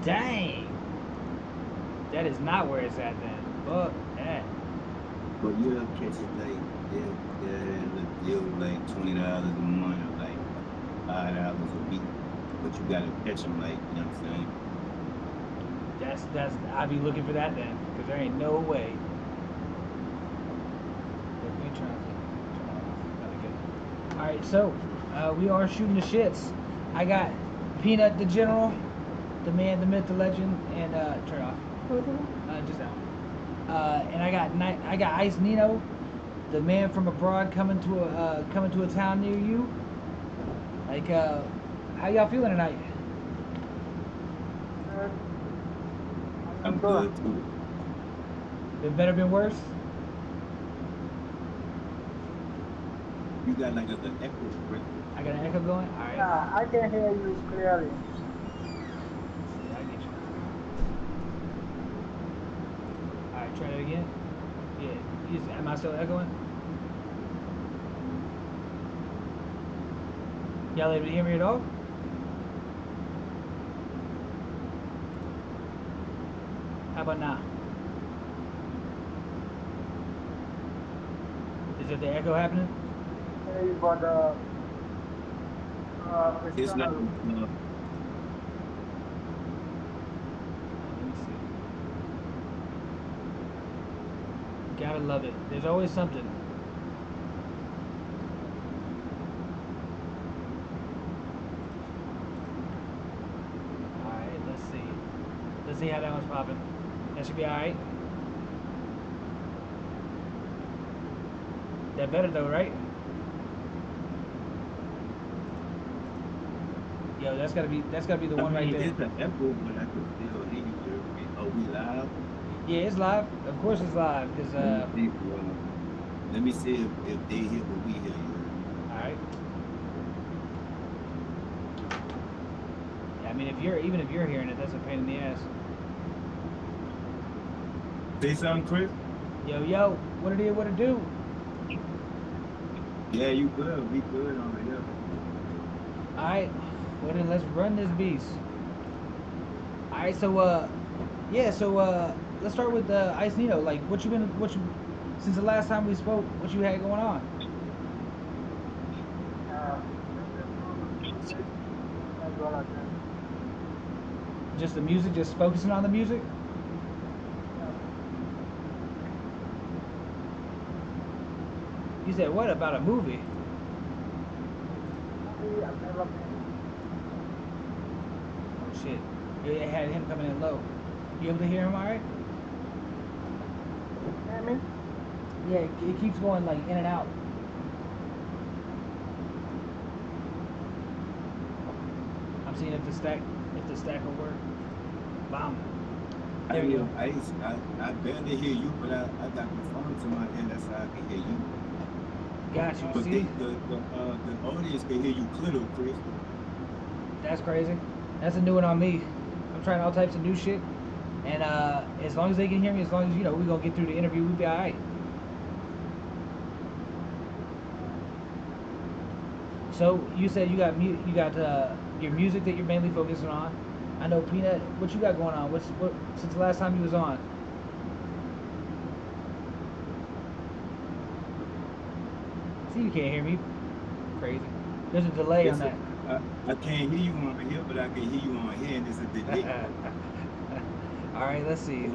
Dang. That is not where it's at then. Fuck that. But you'll catch it like they'll like $20 a month or like $5 a week. But you gotta catch them like, you know what I'm saying? That's I'd be looking for that then, because there ain't no way. Let me turn off. All right, so we are shooting the shits. I got Peanut the General, the man, the myth, the legend, and turn off. Just that one. And I got Ice Neno, the man from abroad, coming to a town near you. Like, how y'all feeling tonight? I'm good too. Been better, been worse? You got like a the echo, Chris. I got an echo going? Alright. Yeah, I can hear you clearly. Yeah, I get you. Alright, try that again. Yeah. Am I still echoing? Y'all able to hear me at all? How about now? Is it the echo happening? Hear you, but It's not Let me see. Gotta love it. There's always something. Alright, let's see. Let's see how that one's popping. That should be alright. That better though, right? Yo, that's gotta be the one right there. It's an echo, but I can still hear you. Are we live? Yeah, it's live. Of course it's live, because Let me see if they hear what we hear. alright. Yeah, I mean even if you're hearing it, that's a pain in the ass. Say something, Chris? Yo, what it do? Yeah, you good. We good on here. Alright. Well then let's run this beast. Alright, so yeah, so let's start with Ice Neno. Like since the last time we spoke, what you had going on? as well as Just the music, just focusing on the music? You said what about a movie? I've never been. Oh shit. It had him coming in low. You able to hear him alright? Hear me? Yeah, it keeps going like in and out. I'm seeing if the stack will work. Bomb. There we go. I barely hear you, but I got the phone to my ear. That's how I can hear you. Got you. But See? the audience can hear you clear, Chris. That's crazy. That's a new one on me. I'm trying all types of new shit. And as long as they can hear me, as long as, we're going to get through the interview, we'll be all right. So you said you got your music that you're mainly focusing on. I know Peanut, what you got going on? What since the last time you was on? See, you can't hear me. Crazy. There's a delay on that. I can't hear you on here, but I can hear you on here, and there's a delay. All right, let's see. I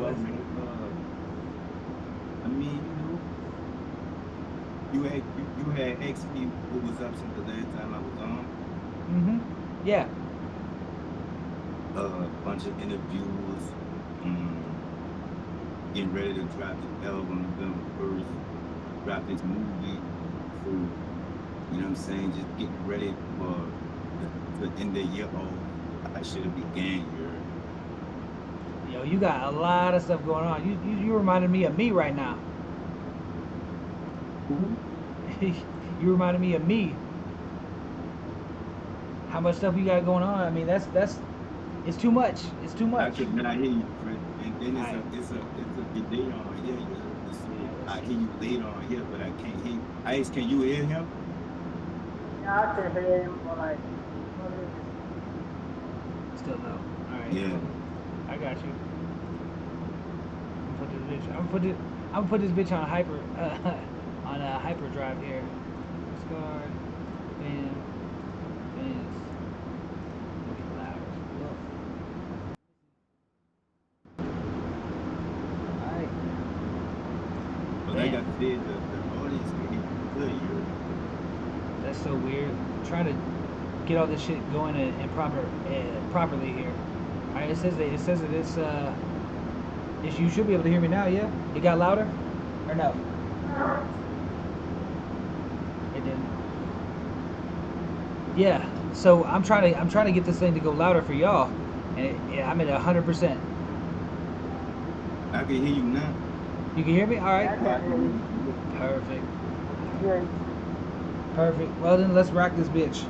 mean, you had asked me what was up since the last time I was on. Yeah. A bunch of interviews, getting ready to drop the album November 1st, drop this movie, so, you know what I'm saying, just getting ready for the end of the year off. I should have began here. Yo, you got a lot of stuff going on. You reminded me of me right now. You reminded me of me. How much stuff you got going on? I mean, it's too much. It's too much. I could not hear you, Chris. And then it's a delay on here. I hear you later on here, but I can't hear you. Ice, can you hear him? Yeah, I can hear him, but like, Still low. All right. Yeah. I got you. I'm gonna put this bitch on hyper on a hyperdrive here. Scar, bam, bam. Maybe loud. Alright. But like I said, the audience can hear good. That's so weird. I'm trying to get all this shit going and properly here. Alright, it says that it's you should be able to hear me now, yeah? It got louder? Or no? It didn't. Yeah. So I'm trying to get this thing to go louder for y'all. And I'm at 100%. I can hear you now. You can hear me? Alright. I can hear you. Perfect. Yeah. Perfect. Well then let's rock this bitch.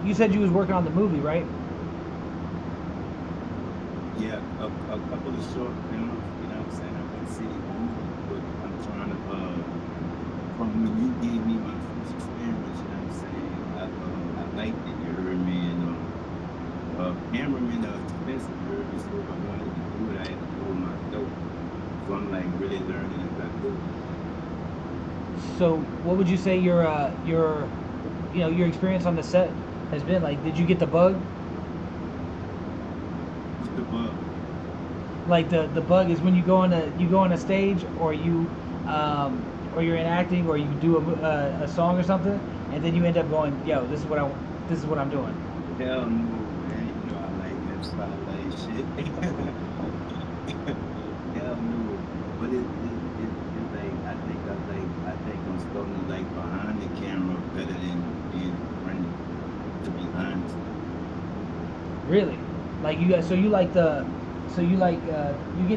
You said you was working on the movie, right? Yeah, a couple of short films, you know what I'm saying? I've been seeing movies, but I'm trying to, from when you gave me my first experience, you know what I'm saying? I liked it, you heard me, and cameramen are expensive, you heard me, so if I wanted to do it, I had to do it myself. So I'm like really learning as I go. So what would you say your experience on the set has been like? Did you get the bug? What's the bug? Like the bug is when you go on a stage, or you're in acting, or you do a song or something, and then you end up going, yo, this is what I'm doing. Hell no, man. You know I like that spotlight shit. Hell no. But it's like I think I'm starting to like behind the camera better than being in front, to be honest. Really? Like you getting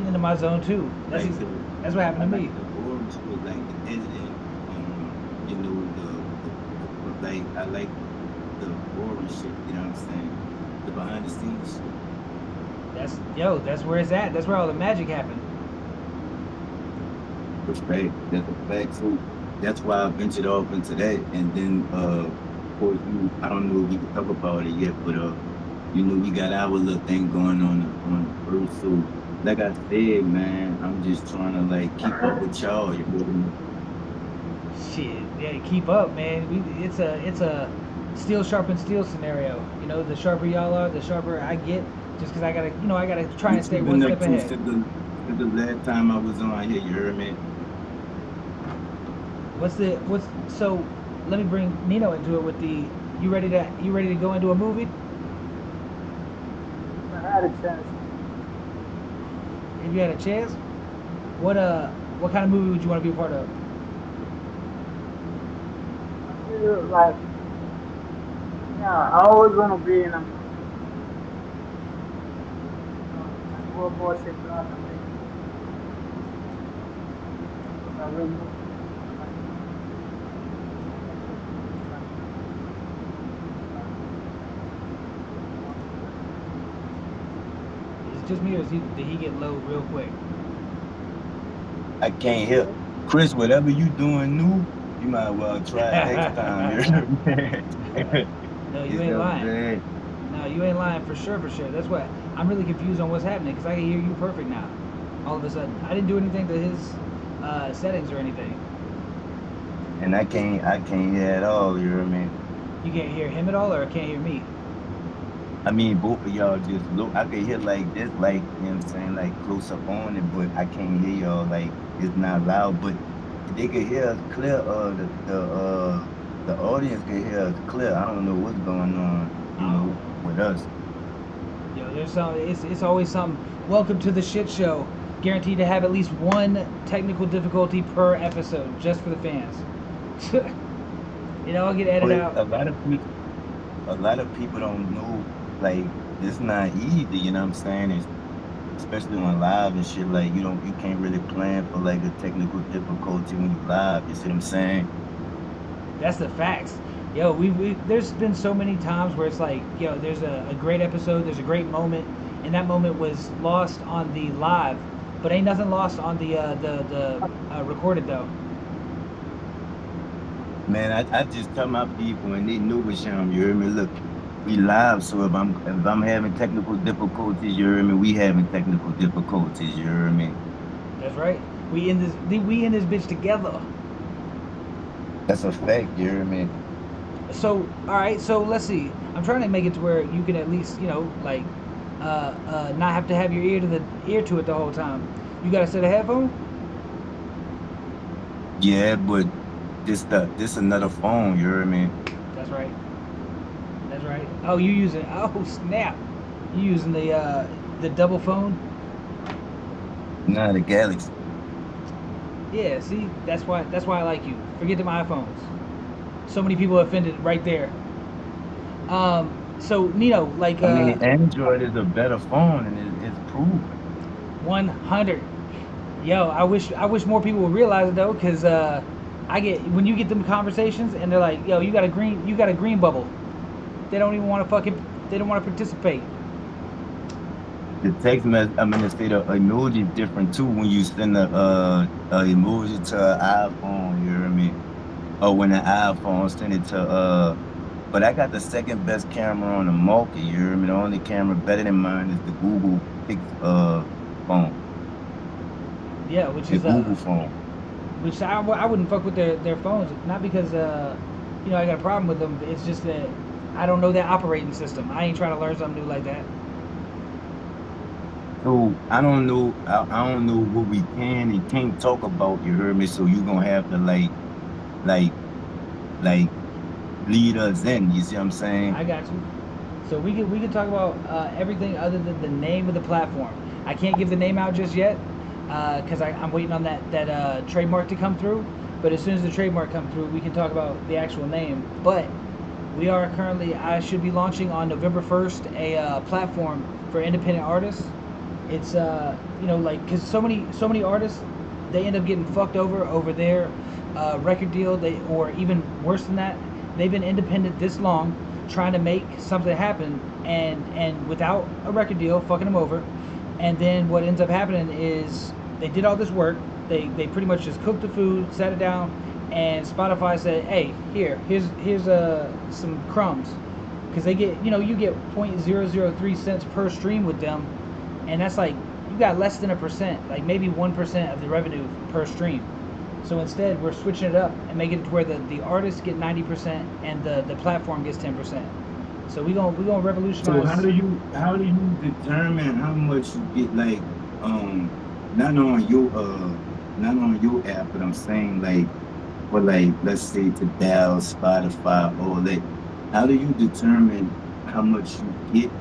into my zone too. That's what happened to me. The boring shit, like the editing, you know, like I like the boring shit, you know what I'm saying? The behind the scenes shit. That's where it's at. That's where all the magic happened. Respect, that's a fact. So that's why I ventured off into that. And then, of course, I don't know if we can talk about it yet, but you know, we got our little thing going on Earth. So, like I said, man, I'm just trying to like keep up with y'all. You feel me? Shit, yeah, keep up, man. It's a steel sharpens steel scenario. You know, the sharper y'all are, the sharper I get. Just because I gotta try and stay one step ahead. Since the last time I was on here, you heard me. So let me bring Neno into it with the you ready to go into a movie? I had a chance. If you had a chance, what kind of movie would you want to be a part of? I feel like, yeah, I always want to be in a World War VI. Is it just me, or did he get low real quick? I can't hear. Chris, whatever you doing new, you might well try it next time. No, you ain't lying. No, you ain't lying for sure. That's why I'm really confused on what's happening, because I can hear you perfect now. All of a sudden, I didn't do anything to his settings or anything. And I can't hear at all. You hear me? You can't hear him at all, or can't hear me? I mean, both of y'all just look. I can hear like this, like, you know what I'm saying, like close up on it, but I can't hear y'all. Like, it's not loud, but they can hear us clear. The audience can hear us clear. I don't know what's going on, you know, with us. Yo, there's some. It's always something. Welcome to the shit show. Guaranteed to have at least one technical difficulty per episode, just for the fans. You know, I'll get edited out. A lot of people don't know. Like, it's not easy. You know what I'm saying? Especially on live and shit. Like, you can't really plan for like a technical difficulty when you live. You see what I'm saying? That's the facts. Yo, there's been so many times where it's like, yo, there's a great episode, there's a great moment, and that moment was lost on the live, but ain't nothing lost on the recorded though. Man, I just tell my people, and they know what I'm. You heard me? Look, we live, so if I'm having technical difficulties, you hear me? We having technical difficulties, you hear me? That's right. We in this bitch together. That's a fact, you hear me? So all right, so let's see. I'm trying to make it to where you can at least like not have to have your ear to it the whole time. You got a set of headphones? Yeah, but this another phone, you hear me? That's right. That's right. Oh, you using? Oh snap! You using the double phone? Nah, the Galaxy. Yeah. See, that's why I like you. Forget them iPhones. So many people offended right there. So Nino, like I mean, Android is a better phone, and it's proven. 100. Yo, I wish more people would realize it though, cause I get when you get them conversations and they're like, yo, you got a green bubble. They don't even want to they don't want to participate. The text message, I mean, the emoji is different too when you send a emoji to an iPhone, you hear me? Or when an iPhone send it to but I got the second best camera on the market, you hear me? The only camera better than mine is the Google phone, Yeah, the Google phone. which I wouldn't fuck with their phones, not because I got a problem with them. It's just that I don't know that operating system. I ain't trying to learn something new like that. So I don't know what we can and can't talk about, you hear me? So you gonna have to like like lead us in, you see what I'm saying? I got you. So we can talk about everything other than the name of the platform. I can't give the name out just yet because I'm waiting on that trademark to come through. But as soon as the trademark comes through, we can talk about the actual name. But we are currently I should be launching on November 1st a platform for independent artists. It's like because so many artists they end up getting fucked over their record deal. Or even worse than that, they've been independent this long trying to make something happen and without a record deal fucking them over. And then what ends up happening is they did all this work, they pretty much just cooked the food, sat it down, and Spotify said, hey, here's some crumbs, because they get you get 0.003 cents per stream with them, and that's like you got less than 1%, like maybe 1% of the revenue per stream. So instead, we're switching it up and making it to where the artists get 90% and the platform gets 10%. So we gonna So revolutionize. how do you determine how much you get um not on not on your app, but I'm saying for let's say to dial Spotify or how do you determine how much you get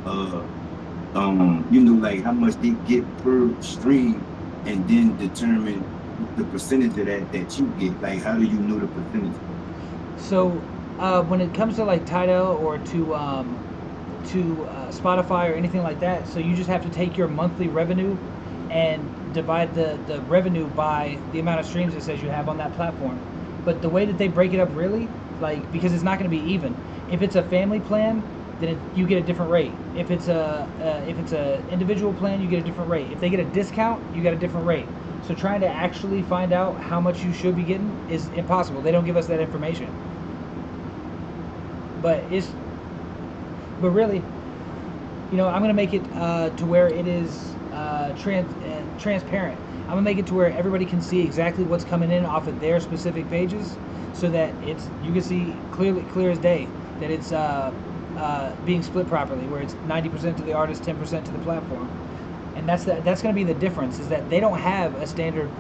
uh like how much they get per stream and then determine the percentage of that you get? Like how do you know the percentage? So when it comes to like Tidal or to Spotify or anything like that, so you just have to take your monthly revenue and divide the revenue by the amount of streams it says you have on that platform. But the way that they break it up really, like because it's not going to be even. If it's a family plan, then you get a different rate. If it's a individual plan, you get a different rate. If they get a discount, you get a different rate. So trying to actually find out how much you should be getting is impossible. They don't give us that information. But really, I'm gonna make it to where it is transparent. I'm gonna make it to where everybody can see exactly what's coming in off of their specific pages, so that you can see clear as day that it's being split properly, where it's 90% to the artist, 10% to the platform. And that's going to be the difference, is that they don't have a standard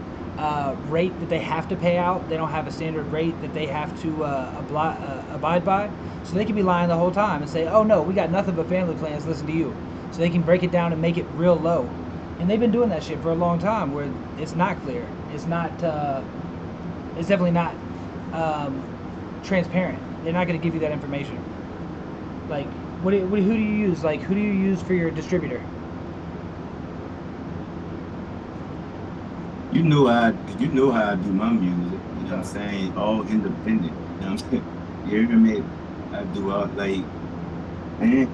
rate that they have to pay out. They don't have a standard rate that they have to abide by. So they can be lying the whole time and say, oh no, we got nothing but family plans, listen to you. So they can break it down and make it real low. And they've been doing that shit for a long time, where it's not clear. It's not, it's definitely not transparent. They're not going to give you that information. Like, who do you use? Like, who do you use for your distributor? You know how I do my music, you know what I'm saying? All independent, you know what I'm saying? You hear me? I do all and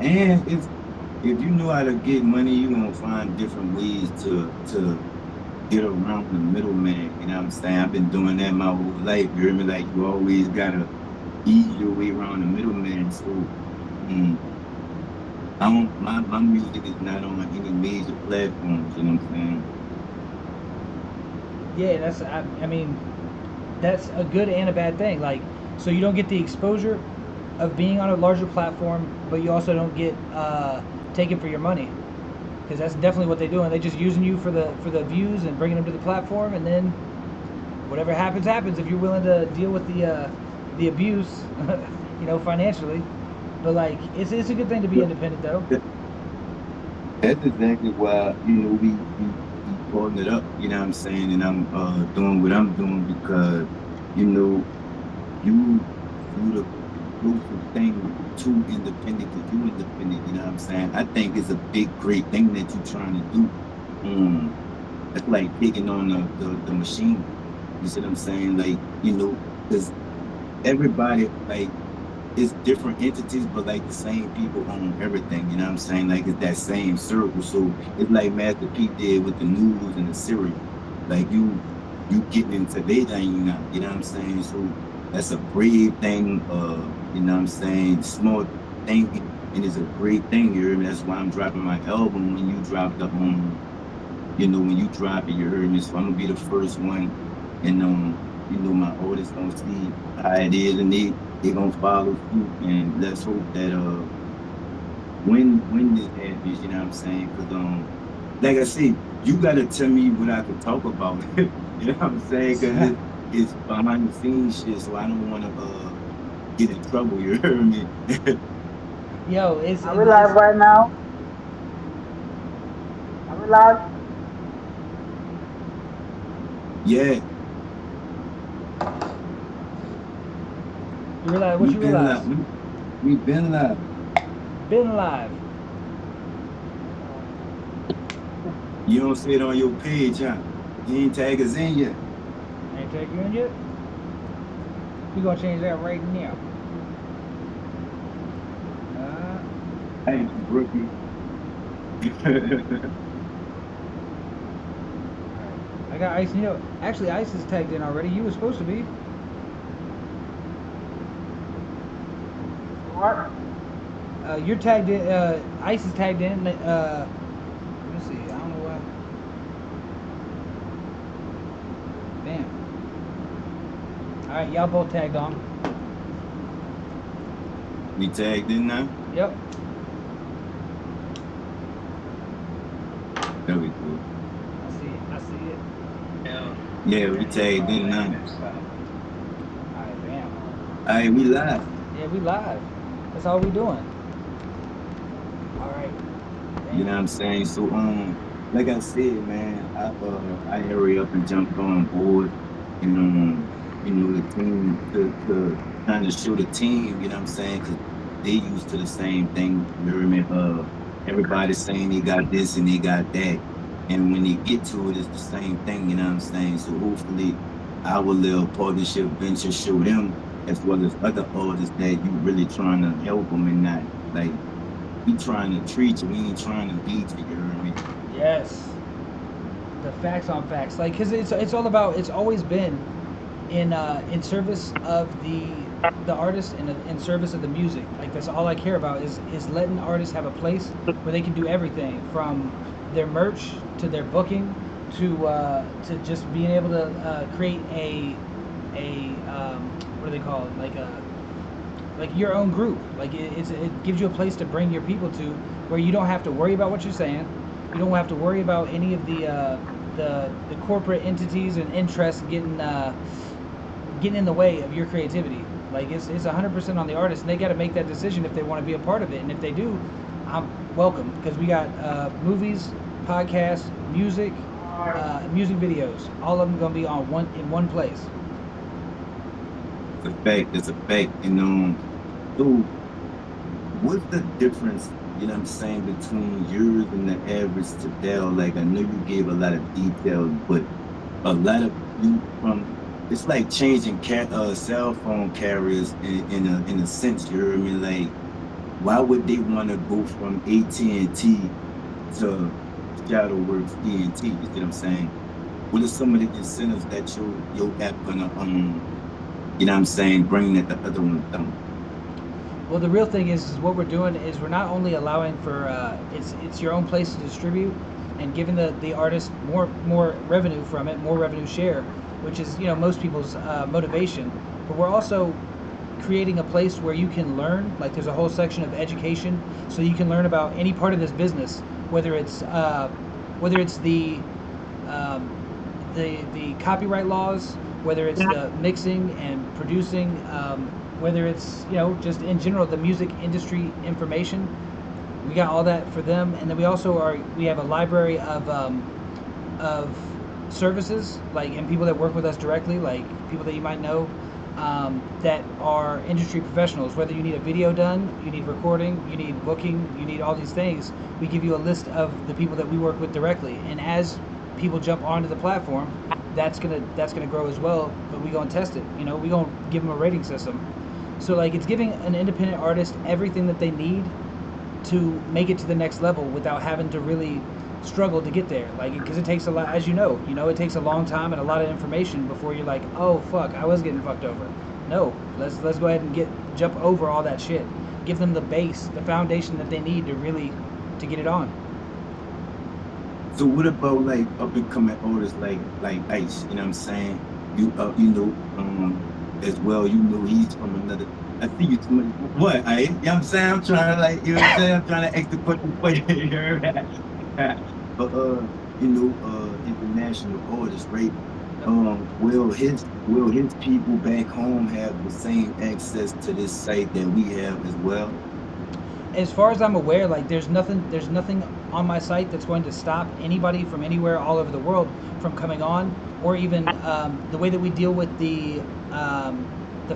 if you know how to get money, you're gonna find different ways to get around the middleman, you know what I'm saying? I've been doing that my whole life, you hear me? Like you always gotta ease your way around the middleman. So I don't, my music is not on any major platforms, you know what I'm saying? Yeah, I mean, that's a good and a bad thing. Like, so you don't get the exposure of being on a larger platform, but you also don't get taken for your money, because that's definitely what they do, and they just using you for the views and bringing them to the platform, and then whatever happens happens if you're willing to deal with the abuse, you know, financially. But like, it's a good thing to be independent though. That's exactly why, we partnered up, you know what I'm saying, and I'm doing what I'm doing because, you know, you you the closest thing to independent because you independent, you know what I'm saying? I think it's a big, great thing that you're trying to do. It's like taking on the machine. You see what I'm saying? Like, because everybody, like, it's different entities, but like the same people own everything. You know what I'm saying? Like it's that same circle. So it's like Master P did with the noodles and the cereal. Like you getting into their thing now. You know what I'm saying? So that's a brave thing. You know what I'm saying? Small thing, and it's a great thing. You hear me? That's why I'm dropping my album when you drop the when you drop it. You heard me? So I'm gonna be the first one, and my artists gonna see how it is, and they gonna follow suit, and let's hope that when this happens, you know what I'm saying? Because like I said, you gotta tell me what I can talk about. You know what I'm saying? Because it's behind the scenes shit, so I don't want to get in trouble. You heard me? Yo, Are we live right now? Are we live? Yeah. You realize what you realize? We've been live. Been live. You don't see it on your page, huh? You ain't tag us in yet. Ain't tag you in yet? We gonna change that right now. Hey, rookie. I got Ice Neno. Actually, Ice is tagged in already. You were supposed to be. What? You're tagged in. Ice is tagged in. Let me see. I don't know why. Damn. All right, y'all both tagged on. We tagged in now? Yep. There we go. I see it. Yeah, we tagged in now. Alright, bam. Alright, we live. Yeah, we live. That's all we doing. Alright. You know what I'm saying? So like I said, man, I hurry up and jumped on board, and the team to kind of show the team, you know what I'm saying? Because they used to the same thing. You hear me? Everybody's saying they got this and they got that. And when they get to it, it's the same thing, you know what I'm saying? So hopefully our little partnership venture show them, as well as other artists, that you really trying to help them and not, like, we trying to treat you, we ain't trying to beat you, you hear me? Yes. The facts on facts. Like, cause it's all about, it's always been in service of the artist and in service of the music. Like, that's all I care about is letting artists have a place where they can do everything from their merch to their booking to just being able to create a what do they call it, like your own group. Like it gives you a place to bring your people to, where you don't have to worry about what you're saying. You don't have to worry about any of the corporate entities and interests getting in the way of your creativity. Like it's 100% on the artist, and they got to make that decision if they want to be a part of it. And if they do, I'm welcome, because we got movies, podcasts, music, music videos. All of them gonna be on one place. It's a fact. And so what's the difference, you know what I'm saying, between yours and the average Tadell? Like, I know you gave a lot of details, but a lot of you it's like changing cell phone carriers in a sense, you hear me? Like, why would they want to go from AT&T to Shadowworks TNT? You see what I'm saying? What are some of the incentives that your app gonna you know what I'm saying, bring that the other ones don't? Well, the real thing is what we're doing is we're not only allowing for it's your own place to distribute and giving the artist more revenue from it, more revenue share, which is most people's motivation. But we're also creating a place where you can learn. Like there's a whole section of education, so you can learn about any part of this business, whether it's um, the copyright laws, whether it's the mixing and producing, whether it's just in general the music industry information. We got all that for them, and then we have a library of services, like, and people that work with us directly, like people that you might know, that are industry professionals. Whether you need a video done, you need recording, you need booking, you need all these things, we give you a list of the people that we work with directly. And as people jump onto the platform, that's gonna grow as well. But we gonna test it. We gonna give them a rating system. So like it's giving an independent artist everything that they need to make it to the next level without having to really struggle to get there. Like, because it takes a lot, as it takes a long time and a lot of information before you're like, oh fuck, I was getting fucked over. No, let's go ahead and jump over all that shit. Give them the base, the foundation that they need to get it on. So what about like up and coming artists like Ice? You know what I'm saying? As well. He's from another. I think it's what I. You know what I'm saying? I'm trying to like. You know what I'm saying? I'm trying to ask the question for you. But international artists, right? Will his people back home have the same access to this site that we have as well? As far as I'm aware, like there's nothing on my site that's going to stop anybody from anywhere all over the world from coming on, or even the way that we deal with the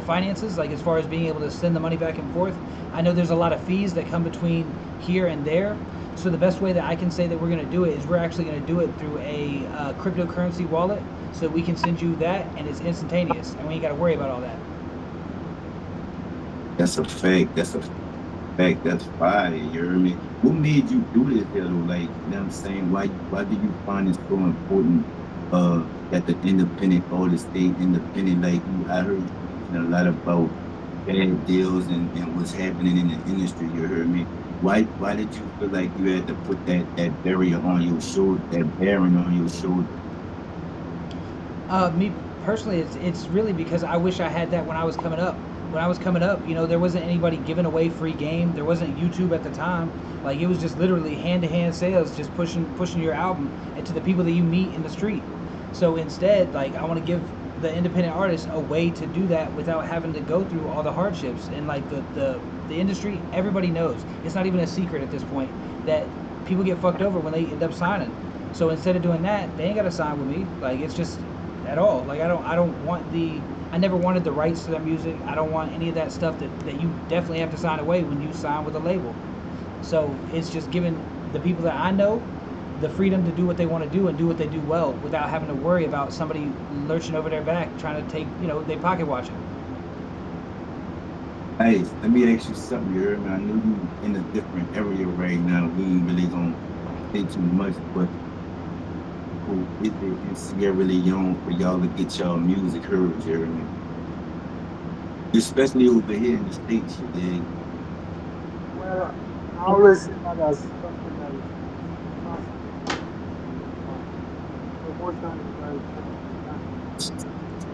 finances, like as far as being able to send the money back and forth. I know there's a lot of fees that come between here and there. So the best way that I can say that we're going to do it is we're actually going to do it through a cryptocurrency wallet, so we can send you that and it's instantaneous, and we ain't got to worry about all that. That's a fact. That's fire. You hear me? What made you do this, though? Like, you know what I'm saying? Why did you find it so important that the independent artists stay independent? Like, I heard a lot about bad deals and what's happening in the industry. You heard me? Why did you feel like you had to put that barrier on your shoulder, that bearing on your shoulder? Me personally, it's really because I wish I had that when I was coming up. When I was coming up, there wasn't anybody giving away free game. There wasn't YouTube at the time. Like, it was just literally hand-to-hand sales, just pushing your album and to the people that you meet in the street. So instead, like, I want to give the independent artist a way to do that without having to go through all the hardships. And like the industry, everybody knows. It's not even a secret at this point that people get fucked over when they end up signing. So instead of doing that, they ain't got to sign with me. Like, it's just at all. Like, I never wanted the rights to their music. I don't want any of that stuff that you definitely have to sign away when you sign with a label. So it's just giving the people that I know the freedom to do what they want to do and do what they do well without having to worry about somebody lurching over their back trying to take, they pocket watching. Hey, let me ask you something. You heard me? I know you in a different area right now. We ain't really gonna say too much, but is it in Sierra Leone for y'all to get y'all music heard? You heard me? Especially over here in the States, you dig? Well, I always see that as something that is promotion is very important.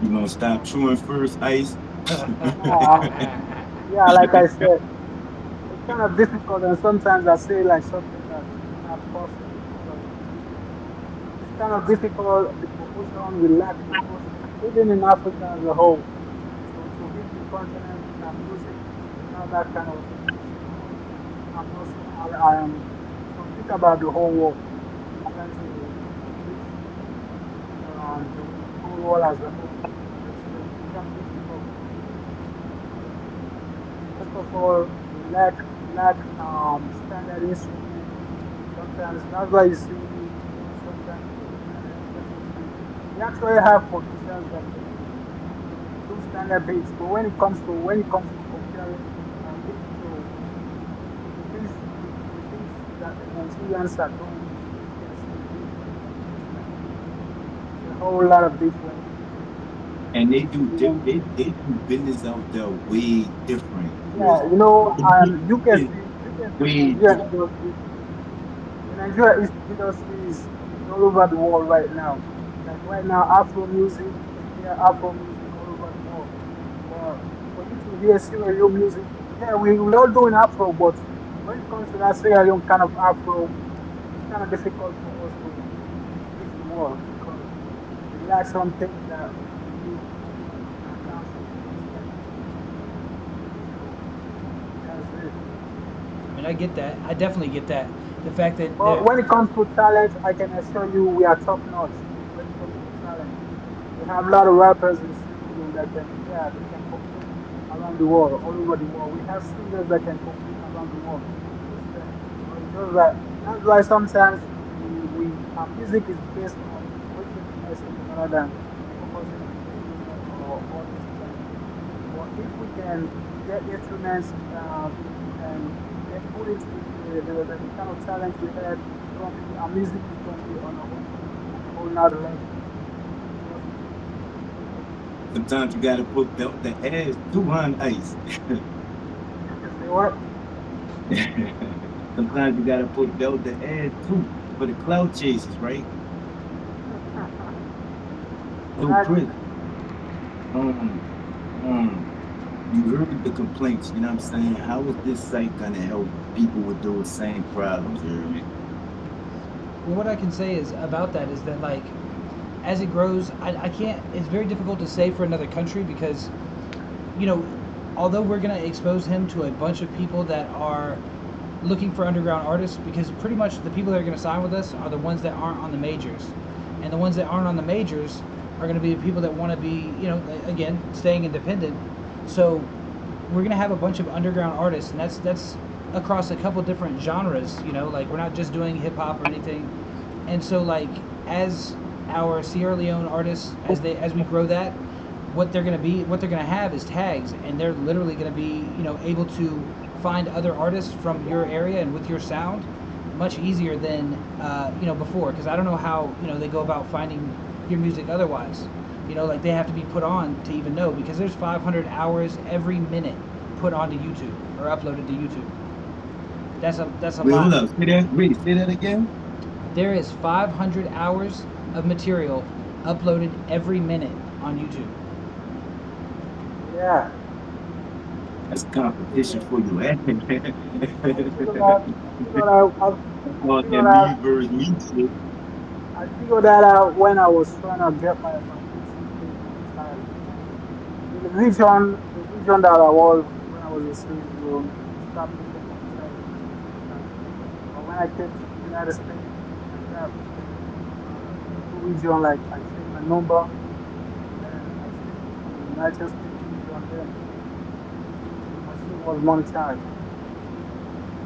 You gonna stop chewing first, Ice? Yeah, like I said, it's kind of difficult, and sometimes I say like something that's not possible. So it's kind of difficult. The promotion, we lack promotion, even in Africa as a whole. So to hit the continent with our music, it's not that kind of I'm not so I am. So think about the whole world. Trying to reach the whole world as a whole. It's become difficult. First of all, we lack standard instruments. Sometimes that's why you see sometimes we actually have producers that can do standard beats, but when it comes to comparing beats to the beats that the Nigerians are doing, you can see it's like it's a whole lot of difference. And they It's do even business out there way different, Chris. Yeah, you know, and you can see Wait, Nigerian industry. The Nigerian industry is all over the world right now. Like right now, Afro music, you can hear Afro music all over the world. But for you to hear Sierra Leone music, yeah, we all doing Afro, but when it comes to that Sierra Leone kind of Afro, it's kind of difficult for us to reach the world because we lack some things that we need in our country. You understand? So that's it. I mean, I get that. I definitely get that. The fact that But when it comes to talent, I can assure you we are top notch when it comes to talent. We have a lot of rappers in Sierra Leone that can, yeah, they can compete around the world, all over the world. We have singers that can compete around the world. You understand? But it's just that that's why sometimes we our music is based on reaching the message rather than focusing on instrument or all those things. But if we can get instruments, we can get put into the kind of talent we have, it's gonna be our music is gonna be on a whole nother level. Trust me. sometimes you gotta put belt the ass too on ice. Say what? Sometimes you gotta put belt the ass too for the cloud chases, right? So Chris, Exactly. um, um, you heard the complaints, you know what I'm saying? How is this site gonna help people with those same problems, you heard me? well, what I can say is about that is that like as it grows, I can't. It's very difficult to say for another country because you know, although we're gonna expose him to a bunch of people that are looking for underground artists, because pretty much the people that are gonna sign with us are the ones that aren't on the majors, and the ones that aren't on the majors are gonna be the people that want to be, you know, again, staying independent. So we're gonna have a bunch of underground artists, and that's across a couple different genres. You know, like we're not just doing hip hop or anything. And so like as our Sierra Leone artists, as we grow that, what they're gonna have is tags, and they're literally gonna be, you know, able to find other artists from your area and with your sound much easier than you know, before, because I don't know how, you know, they go about finding your music otherwise. You know, like they have to be put on to even know, because there's 500 hours every minute put onto YouTube or uploaded to YouTube. That's a Wait, hold lot. up. Say that. Wait, say that again. There is 500 hours of material uploaded every minute on YouTube. Yeah. That's I competition figured for you, eh? I figured out I figured out I All that figured out me versus me shit. I figured that out when I was trying to get my YouTube page monetized. The region that I was when I was in Sierra Leone, they stopped me from monetizing my YouTube channel. But when I came to the United States, I got a new region. Like I changed my number, then I stayed in the United States region. Then my shit was monetized.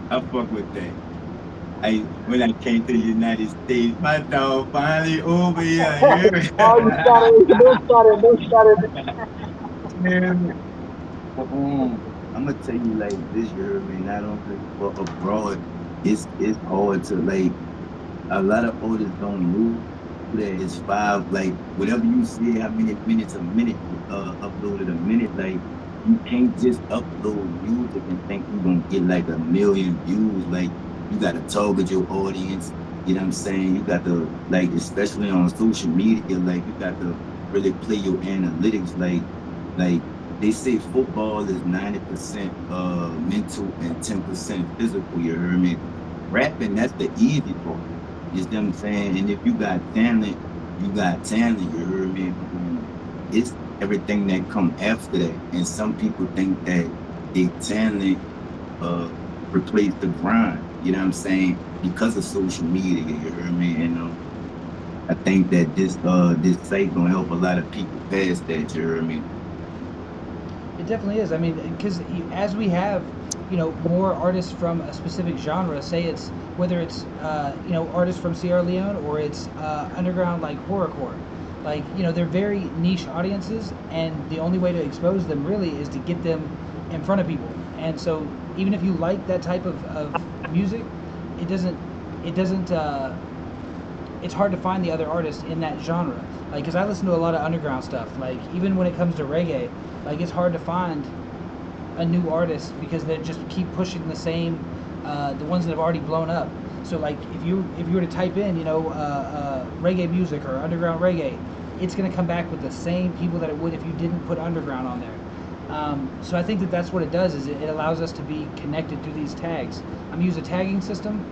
I fuck with that. I when I came to the United States, my dog finally over here. Oh, you started! Don't start it! Don't start it! Yeah. I'm gonna tell you like this, you heard me. Not only for abroad, it's hard to like. A lot of artists don't know that it's five, like whatever you see, how many minutes a minute uploaded a minute, like you can't just upload music and think you're gonna get like a million views. Like you gotta target your audience, you know what I'm saying? You got to like, especially on social media, like you got to really play your analytics. Like they say football is 90% mental and 10% physical, you heard me? Rapping, that's the easy part. You see what I'm saying? And if you got talent, you got talent, you heard me? It's everything that come after that. And some people think that they talent uh replace the grind, you know what I'm saying? Because of social media, you heard me? And I think that this site gonna help a lot of people past that, you heard me? It definitely is. I mean, because as we have, you know, more artists from a specific genre, say it's whether it's you know, artists from Sierra Leone or it's underground like horrorcore, like, you know, they're very niche audiences, and the only way to expose them really is to get them in front of people. And so even if you like that type of music, it doesn't it doesn't it's hard to find the other artists in that genre. Like, because I listen to a lot of underground stuff. Like, even when it comes to reggae, like it's hard to find a new artist because they just keep pushing the same, the ones that have already blown up. So like if you were to type in, reggae music or underground reggae, it's going to come back with the same people that it would if you didn't put underground on there. So I think that that's what it does, is it allows us to be connected through these tags. I'm using a tagging system.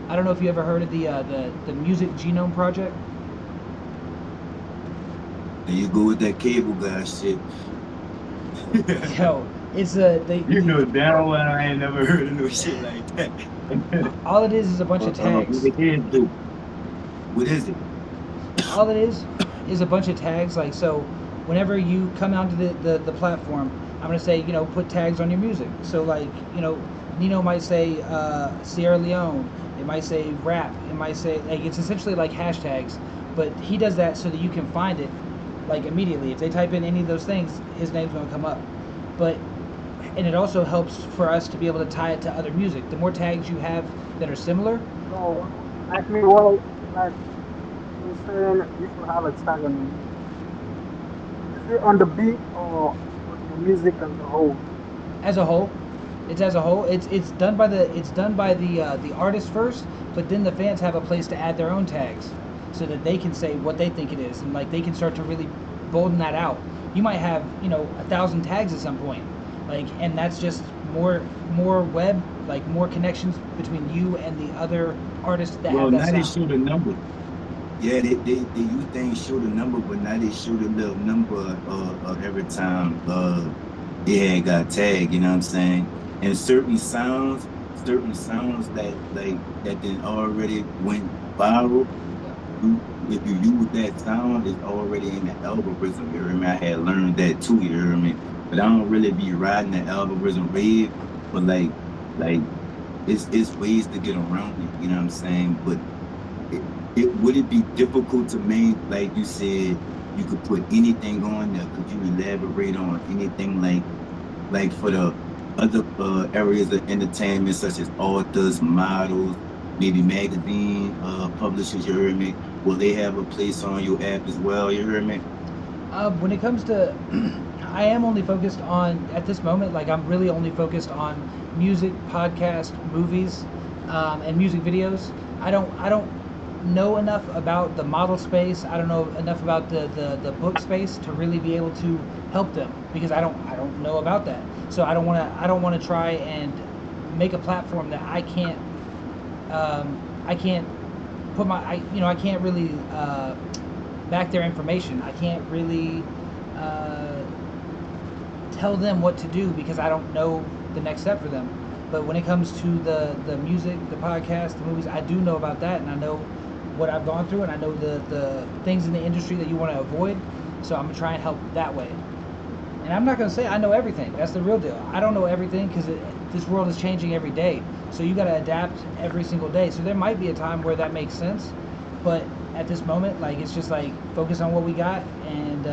I don't know if you ever heard of the Music Genome Project. And you go with that cable guy shit. Yo, it's a You know damn well I ain't never heard of no shit like that. all it is a bunch of tags. What it is, do? What is it? All it is a bunch of tags. Like, so whenever you come onto the platform, I'm gonna say, put tags on your music. So like, Neno might say Sierra Leone, it might say rap, it might say, like, it's essentially like hashtags, but he does that so that you can find it like immediately. If they type in any of those things, his name's gonna come up. And it also helps for us to be able to tie it to other music. The more tags you have that are similar. So, like me, well, like you're saying, you should have a tag on the music. Is it on the beat or on the music as a whole? As a whole, it's as a whole. It's done by the artist first, but then the fans have a place to add their own tags, so that they can say what they think it is, and like they can start to really bolden that out. You might have 1,000 tags at some point, like, and that's just more web, like more connections between you and the other artists that have that now sound. they show the number. Yeah, they use things show the number, but now they show the little number of every time it had got tagged. You know what I'm saying? And certain sounds that then already went viral. If you use that sound, it's already in the algorithm. You hear me? I had learned that too. You hear me? But I don't really be riding the algorithm wave. But like it's ways to get around it. You know what I'm saying? But would it be difficult to make, like you said, you could put anything on there? Could you elaborate on anything like for the other areas of entertainment, such as authors, models, maybe magazine publishers? You heard me? Will they have a place on your app as well? You heard me? When it comes to, I am only focused on, at this moment, like I'm really only focused on music, podcast, movies, and music videos. I don't know enough about the model space. I don't know enough about the book space to really be able to help them, because I don't know about that. So I don't want to try and make a platform that I can't put my I can't really back their information. I can't really tell them what to do, because I don't know the next step for them. But when it comes to the music, the podcast, the movies, I do know about that, and I know what I've gone through, and I know the things in the industry that you want to avoid. So I'm gonna try and help that way. And I'm not gonna say I know everything. That's the real deal. I don't know everything, because this world is changing every day. So you got to adapt every single day. So there might be a time where that makes sense, but at this moment, like, it's just like focus on what we got, and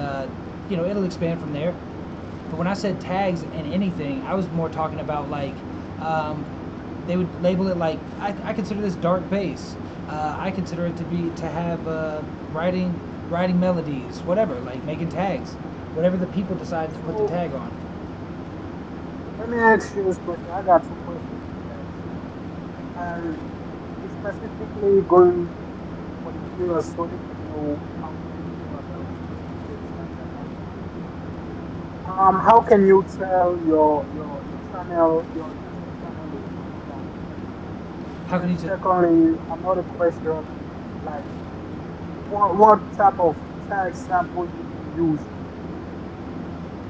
it'll expand from there. But when I said tags and anything, I was more talking about like they would label it like, I consider this dark bass. I consider it to have writing melodies, whatever, like making tags, whatever the people decide to put the tag on. Let me ask you this question. I got two questions. And specifically going for the viewers, so they can know how many people are going to how can you tell your channel, your YouTube channel is done? How can you And secondly, another question, like what type of tag sample you can use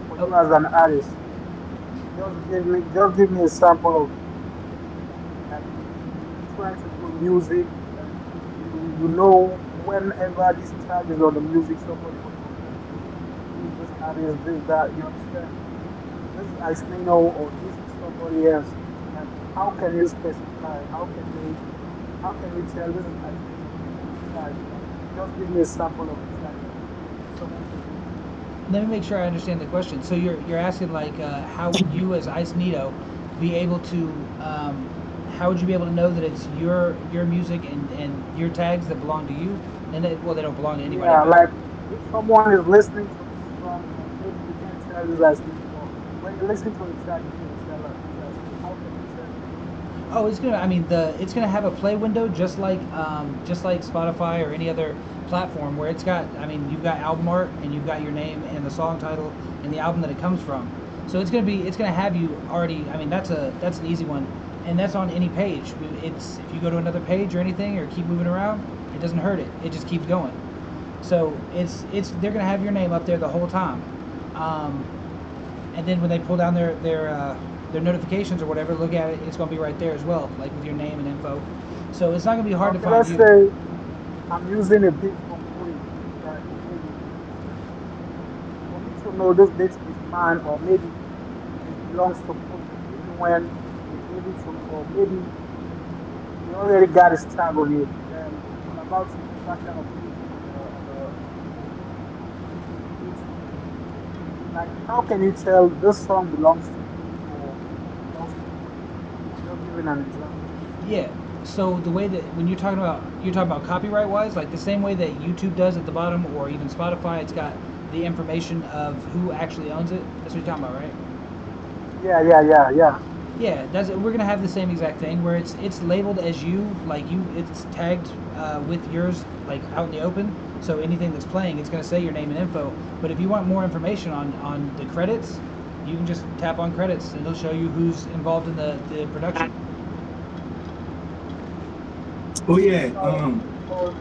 for you as an artist? Just give me a sample of, like, trying to do music, and you know whenever this tag is on the music, somebody will know, okay, this is this artist, this that, you understand? This is Ice Neno, or this is somebody else. And how can you specify? How can we tell this is Ice Neno on the tag? Like, just give me a sample of the tag that someone can use. Let me make sure I understand the question. So you're asking, like, how would you as Ice Neno be able to how would you be able to know that it's your music and your tags that belong to you? And well, they don't belong to anybody. Yeah, like if someone is listening to the song and maybe you can't tell this as Neno, but when you listen to the track, you can Oh, it's gonna. I mean, it's gonna have a play window just like Spotify or any other platform where it's got. I mean, you've got album art and you've got your name and the song title and the album that it comes from. So it's gonna have you already. I mean, that's an easy one, and that's on any page. It's if you go to another page or anything or keep moving around, it doesn't hurt it. It just keeps going. So it's they're gonna have your name up there the whole time. Um, and then when they pull down their notifications or whatever, look at it. It's going to be right there as well, like with your name and info. So it's not going to be hard to Okay, find let's you. say I'm using a beat from Queen. Right? Maybe for me to know this beat is mine, or maybe it belongs to Queen, even when it maybe to, or maybe he already got his tag on it, then I'm about to use that kind of beat on the YouTube. Like, how can you tell this song belongs to me or belongs to Queen? I'm just giving an example. Yeah. So the way that when you're talking about copyright wise, like the same way that YouTube does at the bottom, or even Spotify, it's got the information of who actually owns it. That's what you're talking about, right? Yeah. Yeah, we're gonna have the same exact thing where it's labeled as you, like you, it's tagged with yours, like out in the open. So anything that's playing, it's gonna say your name and info. But if you want more information on the credits, you can just tap on credits and it'll show you who's involved in the production. Oh yeah, So, so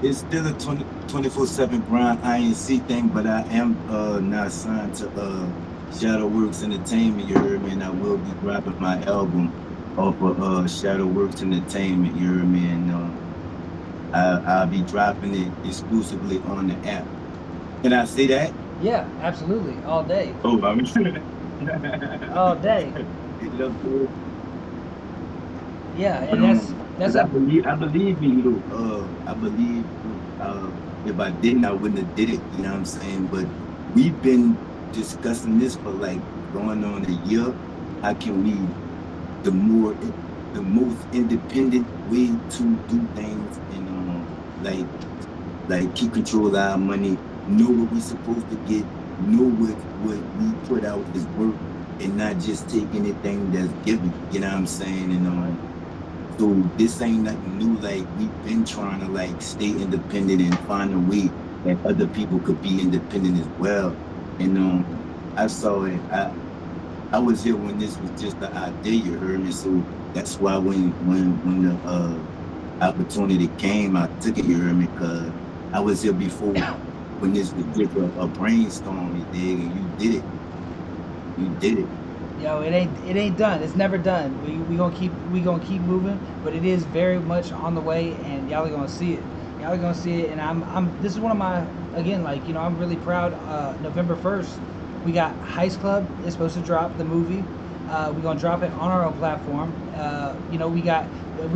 it's still a 24/7 grind. I ain't see thing, but I am now signed to Shadowworks Entertainment. You heard me, and I will be dropping my album off of Shadowworks Entertainment. You heard me, and I'll be dropping it exclusively on the app. Can I say that? Yeah, absolutely, all day, Oh, I'm all day. it looks good. Yeah, But and that's 'cause a I believe me, I believe if I didn't, I wouldn't have did it. You know what I'm saying? But we've been discussing this for like going on a year. How can we the more the most independent way to do things and like keep control of our money, know what we're supposed to get, know what we put out is work, and not just take anything that's given. You know what I'm saying? And so this ain't nothing new. Like we've been trying to like stay independent and find a way that other people could be independent as well. And I saw it. I was here when this was just the idea. You heard me. So that's why when the opportunity came, I took it. You heard me, because I was here before when this was just a brainstorm. You dig? And you did it. You did it. yo, it ain't done. It's never done. We gonna keep moving, but it is very much on the way, and y'all are gonna see it. Y'all are gonna see it, and I'm. This is one of my again, like I'm really proud. November 1st, we got Heist Club is supposed to drop the movie. We're gonna drop it on our own platform. We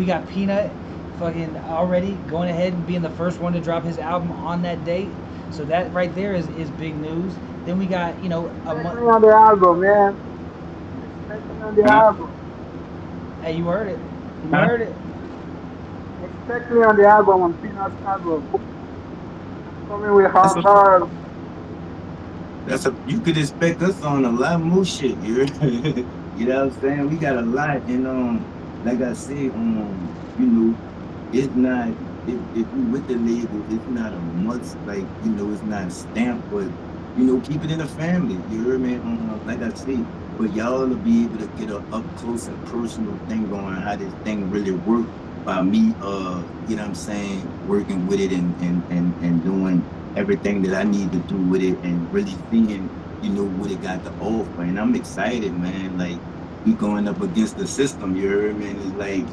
got Peanut, fucking already going ahead and being the first one to drop his album on that date. So that right there is big news. Then we got a expect month. me on the album, man. Expect me on the Huh? album. Hey, you heard it. You Huh? heard it. Expect me on the album, on Peanuts album. I'm coming with That's hard bars. you could expect us on a lot more shit. You know what I'm saying? We got a lot, and like I said, it's not if you with the label, it's not a must. Like it's not stamped, but keep it in the family. You heard me? Like I said, but y'all will be able to get a up close and personal thing on how this thing really works by me. You know what I'm saying? Working with it and doing everything that I need to do with it and really seeing what it got to offer. And I'm excited, man. Like we going up against the system. You heard me? And it's like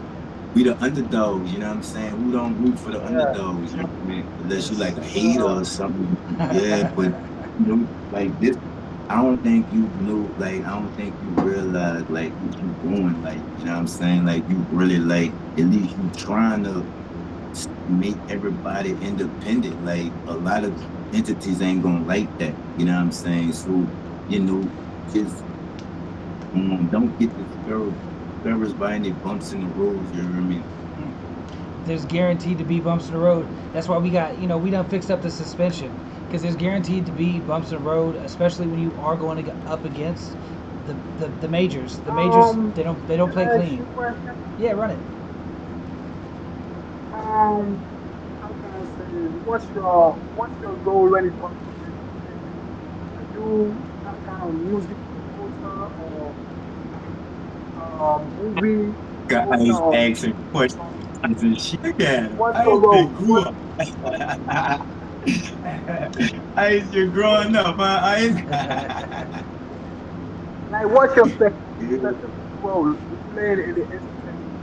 we the underdogs, you know what I'm saying? Who don't root for the Yeah. underdogs, you know what I mean? Unless you Yes, like a hater So, or something. Yeah, but like this, I don't think like I don't think you realize like what you doing, like, you know what I'm saying? Like you really like at least you trying to make everybody independent. Like a lot of entities ain't gonna like that, you know what I'm saying? So, you know, just don't get discouraged by any bumps in the road, you know what I mean? there's guaranteed to be bumps in the road. That's why we done fixed up the suspension because there's guaranteed to be bumps in the road, especially when you are going up against the majors. The majors they don't Can play I ask you clean. a question? Yeah, run it. How can I say? What's your goal when it comes to music? Are you some kind of music promoter or movie promoter Guys or asking questions some? and shit. Look at him. What's I your just role? grew up. I just growing up, huh? What's your specific role you playing in the entertainment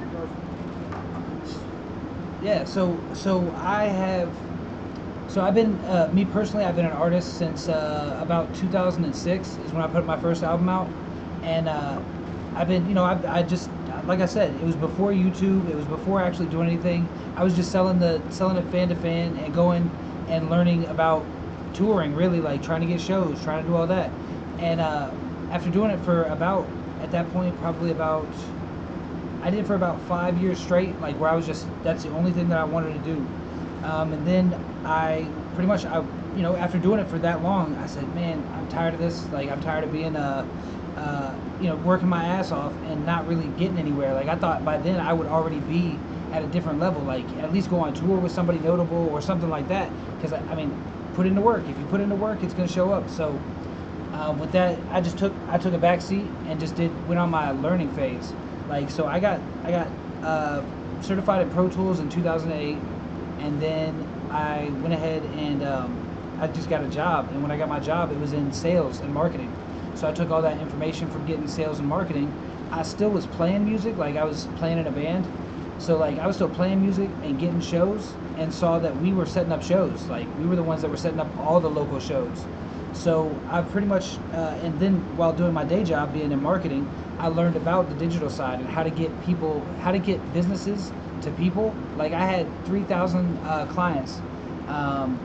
industry? Yeah. So I have. So I've been me personally. I've been an artist since about 2006 is when I put my first album out, and I've been I just like I said, it was before YouTube. It was before actually doing anything. I was just selling it fan to fan and going and learning about touring, really like trying to get shows, trying to do all that, and after doing it for about at that point probably about I did it for about 5 years straight, like where I was just that's the only thing that I wanted to do. And then I pretty much after doing it for that long, I said, man, I'm tired of this. Like I'm tired of being working my ass off and not really getting anywhere. Like I thought by then I would already be at a different level, like at least go on tour with somebody notable or something like that. Because I mean, put into work. If you put into work, it's gonna show up. So with that, I took a back seat and just went on my learning phase. Like so, I got certified in Pro Tools in 2008, and then I went ahead and I just got a job. And when I got my job, it was in sales and marketing. So I took all that information from getting sales and marketing. I still was playing music, like I was playing in a band. So like I was still playing music and getting shows, and saw that we were setting up shows. Like we were the ones that were setting up all the local shows. So I pretty much, and then while doing my day job, being in marketing, I learned about the digital side and how to get businesses to people. Like I had 3,000 clients um,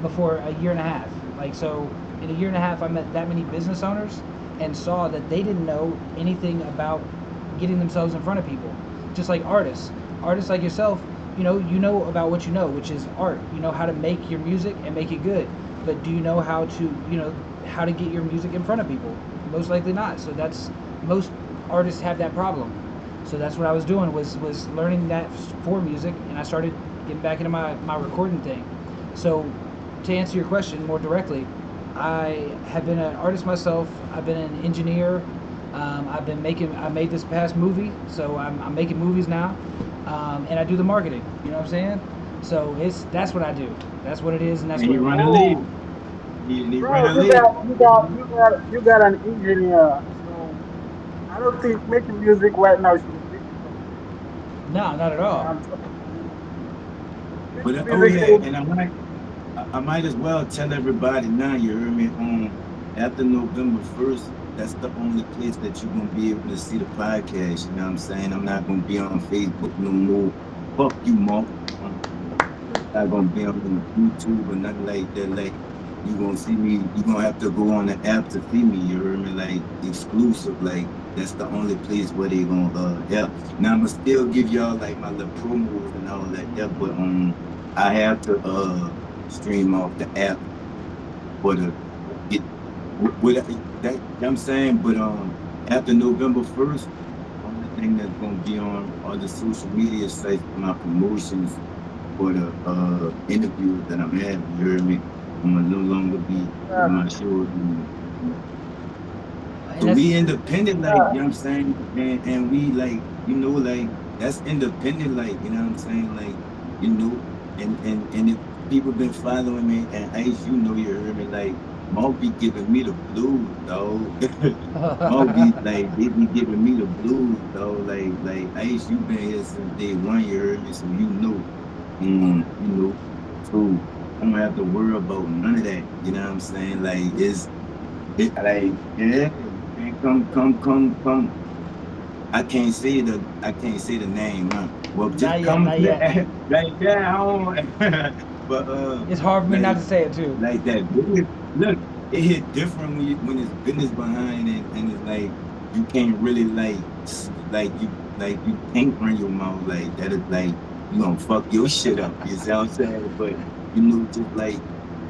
before a year and a half. Like so, in a year and a half, I met that many business owners and saw that they didn't know anything about getting themselves in front of people. Just like artists like yourself, you know about what you know, which is art. You know how to make your music and make it good. But do you know how to, how to get your music in front of people? Most likely not. So that's most artists have that problem. So that's what I was doing was learning that for music, and I started getting back into my recording thing. So to answer your question more directly, I have been an artist myself. I've been an engineer. I made this past movie, so I'm making movies now, and I do the marketing. You know what I'm saying? So that's what I do. That's what it is, and that's And what he it run a is. league. Oh, He run bro, a you league. got you got you got you got an engineer, so I don't think making music right now is so difficult. No, not at all. I'm talking to you. But Making oh music yeah, ain't and I might as well tell everybody now. You heard me. After November 1st, that's the only place that you're gonna be able to see the podcast. You know what I'm saying? I'm not gonna be on Facebook no more. Fuck you, Mark. Not gonna be on YouTube or nothing like that. Like you gonna see me. You gonna have to go on the app to see me. You heard me? Like exclusive. Like that's the only place where they gonna help. Now I'ma still give y'all like my little promos and all that. Yeah, but I have to stream off the app for the get what that. You know what I'm saying, but after November 1st, only thing that's gonna be on are the social media sites for my promotions for the interviews that I'm having. You heard me? I'm gonna no longer be yeah, doing my shows. And So that's we independent, like, you yeah. know what I'm saying? And we like, like that's independent, like, you know what I'm saying? Like, you know, and if people been following me and Ice, you heard me, like, Mo be giving me the blues, dog. Mo be like, they be giving me the blues, dog. Like Ice, you been here since day one, you heard me, so you know. You know, so I don't have to worry about none of that. You know what I'm saying? Like like yeah, man, come. I can't say the name, huh? Well, just not yet, come not yet. right down. But It's hard for me not like to say it too. that business. Look, it hit different when it's business behind it, and it's like you can't really like you can't run your mouth like that. Is like you gonna fuck your shit up. You see what I'm saying? But just like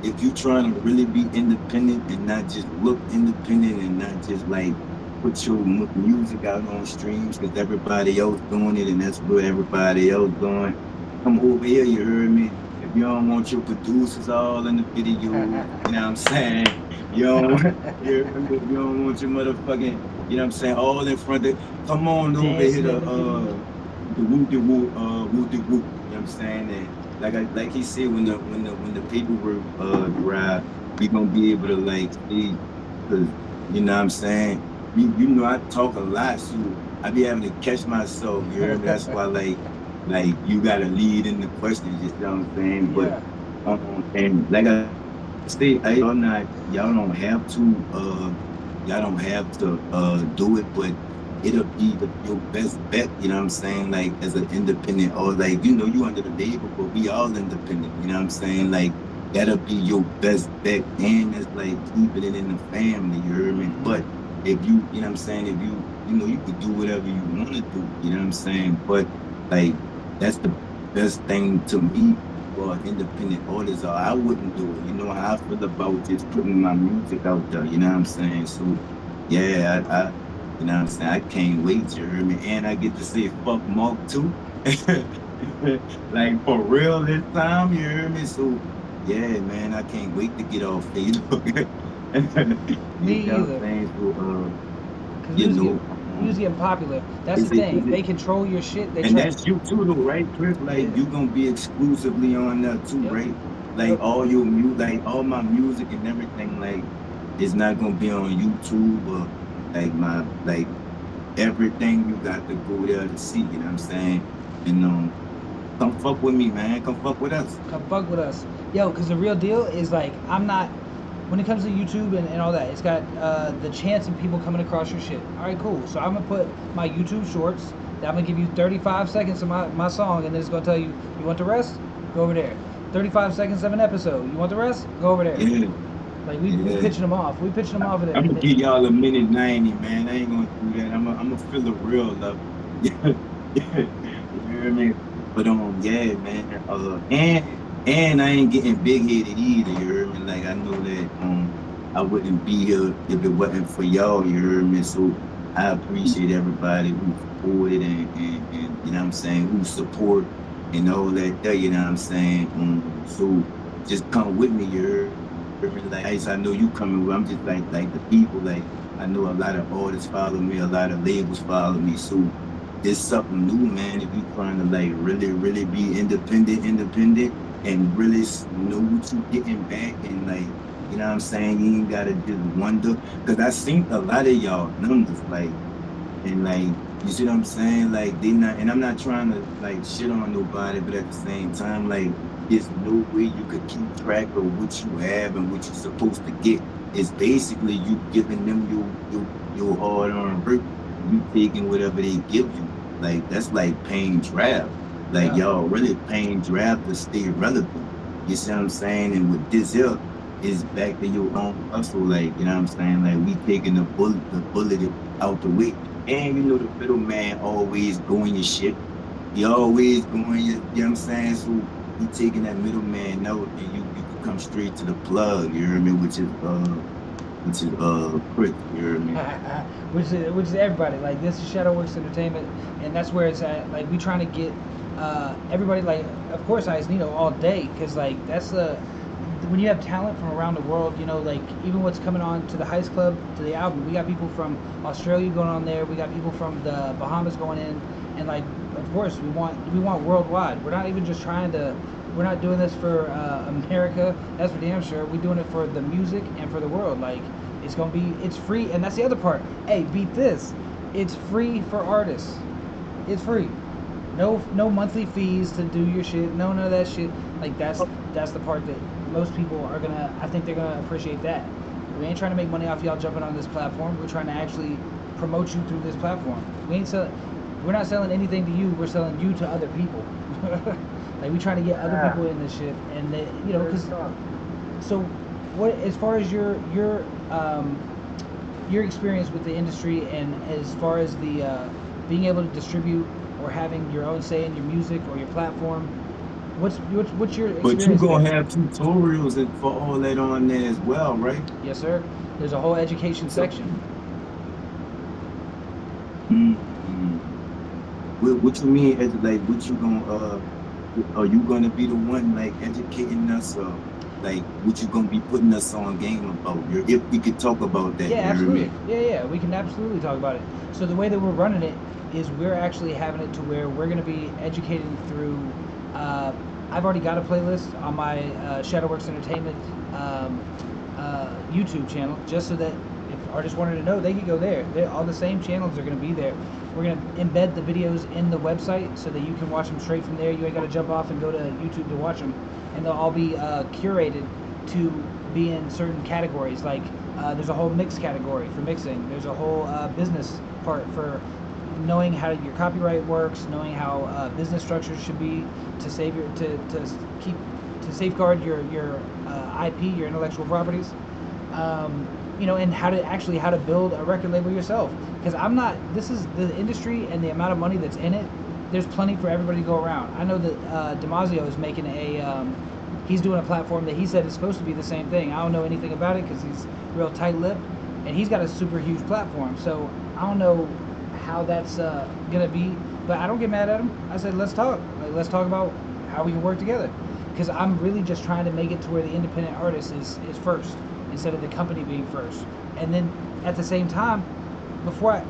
if you trying to really be independent and not just look independent and not just like put your music out on streams because everybody else doing it and that's what everybody else doing, come over here, you heard me? If you don't want your producers all in the video, you know what I'm saying? You don't, you heard me? If you don't want your motherfucking, you know what I'm saying, all in front of, come on over here Dancing to in the video. the woo de woo woo de woo. You know what I'm saying? And like he said, when the paperwork drive, we gonna be able to like see, cause you know what I'm saying. You know I talk a lot, so I be having to catch myself. You hear me? That's why like you gotta lead in the questions. You know what I'm saying? But Yeah. and like I say, y'all don't have to do it, but it'll be your best bet, you know what I'm saying? Like as an independent or like, you under the label, but we all independent, you know what I'm saying? Like that'll be your best bet and it's like keeping it in the family, you heard me? But if you know what I'm saying, if you could do whatever you want to do, you know what I'm saying? But like that's the best thing to me for independent artists, or I wouldn't do it. You know how I feel about just putting my music out there, you know what I'm saying? So yeah, I you know what I'm saying? I can't wait, you hear me? And I get to say fuck Mark too. Like for real this time, you hear me? So yeah, man, I can't wait to get off there, you know. Me You know what I'm either. saying? So Because you music, know, music getting popular. That's the is thing. it They control your shit. They and try. that's you too, though, right, Chris? Like Yeah. you gonna be exclusively on that too, Yep. right? Like Yep. all your like all my music and everything, like it's not gonna be on YouTube or like my like everything you got to go there to see. You know what I'm saying? And come fuck with me, man. Come fuck with us. Come fuck with us, yo. Because the real deal is like I'm not. When it comes to YouTube and all that, it's got the chance of people coming across your shit. All right, cool. So I'm gonna put my YouTube shorts. That I'm gonna give you 35 seconds of my song, and then it's gonna tell you, you want the rest? Go over there. 35 seconds of an episode. You want the rest? Go over there. Yeah, Like we yeah. pitching them off. We pitching them off of there. I'm gonna give y'all a minute 90, man. I ain't gonna do that. I'm gonna feel the real love. You hear me? But yeah, man. And I ain't getting big headed either. You hear me? Like I know that I wouldn't be here if it wasn't for y'all. You hear me? So I appreciate everybody who supported and you know what I'm saying, who support and all that there, you know what I'm saying? So just come with me, you hear me? Like Ice, I know you coming with. I'm just like the people, like I know a lot of artists follow me, a lot of labels follow me. So it's something new, man. If you trying to like really be independent, and really know what you getting back, and like you know what I'm saying, you ain't gotta just wonder. Cause I seen a lot of y'all numbers, like and like you see what I'm saying, like they not, and I'm not trying to like shit on nobody, but at the same time, like there's no way you could keep track of what you have and what you're supposed to get. It's basically you giving them your hard-earned work and you taking whatever they give you. Like that's like paying draft. Like Yeah. y'all really paying draft to stay relevant. You see what I'm saying? And with this here, is back to your own hustle. Like, you know what I'm saying? Like we taking the bullet out the way. And you know the middleman always going your shit. He always going your, you know what I'm saying? So he taking that middleman out and you can come straight to the plug, you hear me? Which is Chris, you hear me? which is everybody. Like this is SHxxTiN Entertainment, and that's where it's at. Like we trying to get everybody. Like of course Ice Neno all day, because like that's the when you have talent from around the world. You know, like even what's coming on to the Heist Club to the album. We got people from Australia going on there. We got people from the Bahamas going in, and like of course we want worldwide. We're not even just trying to. We're not doing this for America. That's for damn sure. We're doing it for the music and for the world. Like it's free, and that's the other part. Hey, beat this. It's free for artists. It's free. No monthly fees to do your shit. No none of that shit. Like that's the part that most people are gonna. I think they're gonna appreciate that. We ain't trying to make money off y'all jumping on this platform. We're trying to actually promote you through this platform. We're not selling anything to you. We're selling you to other people. Like we trying to get other people in this shit, and they, because so what as far as your experience with the industry, and as far as the being able to distribute or having your own say in your music or your platform, What's your But you experience gonna there? have tutorials and for all that on there as well, right? Yes, sir. There's a whole education So, section. mm, what you mean? Like, what you gonna are you gonna be the one like educating us, or like what you gonna be putting us on game about? If we could talk about that, Yeah, you hear me? absolutely. Yeah, we can absolutely talk about it. So the way that we're running it is we're actually having it to where we're going to be educating through. Uh, I've already got a playlist on my SHxxTiN Entertainment YouTube channel, just so that if artists wanted to know, they could go there. All the same channels are going to be there. We're going to embed the videos in the website so that you can watch them straight from there. You ain't got to jump off and go to YouTube to watch them, and they'll all be curated to be in certain categories. Like there's a whole mix category for mixing. There's a whole business part for knowing how your copyright works, knowing how business structures should be to save your to safeguard your IP, your intellectual properties. And how to build a record label yourself. Because this is the industry and the amount of money that's in it. There's plenty for everybody to go around. I know that Damasio is making he's doing a platform that he said is supposed to be the same thing. I don't know anything about it because he's real tight-lipped, and he's got a super huge platform. So I don't know how that's gonna be, but I don't get mad at him. I said, let's talk. Let's talk about how we can work together. Because I'm really just trying to make it to where the independent artist is first, instead of the company being first. And then at the same time, before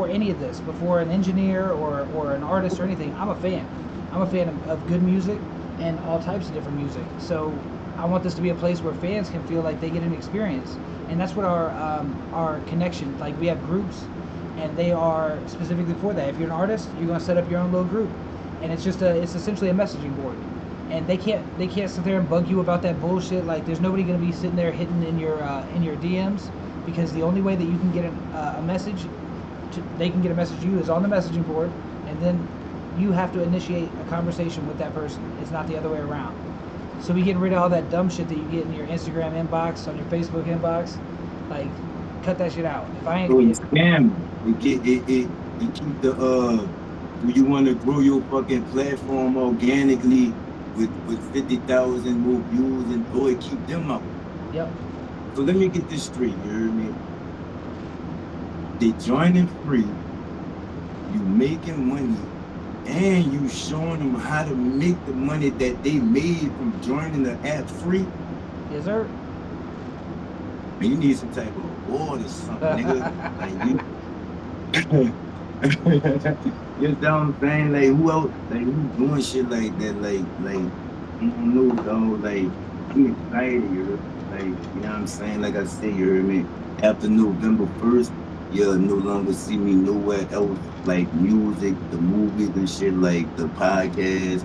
any of this, before an engineer or an artist or anything, I'm a fan. I'm a fan of good music and all types of different music. So I want this to be a place where fans can feel like they get an experience. And that's what our connection, like we have groups, and they are specifically for that. If you're an artist, you're gonna set up your own little group, and it's essentially a messaging board. And they can't sit there and bug you about that bullshit. Like there's nobody gonna be sitting there hitting in your DMs, because the only way that you can get a message, they can get a message to you is on the messaging board, and then you have to initiate a conversation with that person. It's not the other way around. So we getting rid of all that dumb shit that you get in your Instagram inbox, on your Facebook inbox. Like, cut that shit out. If I ain't, So you scam. You keep the do you want to grow your fucking platform organically with 50,000 more views, and or keep them up? Yep. So let me get this straight, you hear me? They joining free, you making money, and you showing them how to make the money that they made from joining the app free. Yes, sir. Man, you need some type of award or something, nigga. You know what I'm saying? Like, who else? Like, who doing shit like that? Like, I don't know, though. Like, I'm excited, like, you know what I'm saying? Like I said, you heard me? After November 1st, you'll no longer see me nowhere else. Like, music, the movies and shit, like the podcast,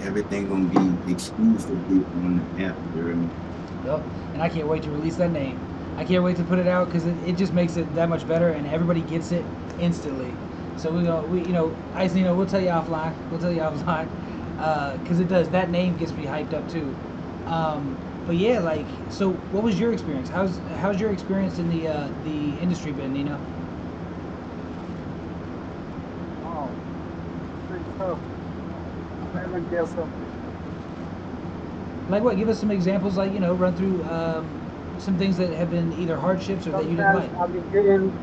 everything gonna be exclusively on the app, you heard me? Yep. And I can't wait to release that name. I can't wait to put it out, because it just makes it that much better, and everybody gets it instantly. So Ice Neno, we'll tell you offline. Because it does. That name gets me hyped up too. But yeah, like, so what was your experience? How's your experience in the industry been, Neno? Oh, pretty tough. I never get something. Like what? Give us some examples. Like, run through some things that have been either hardships or that you didn't like. I've been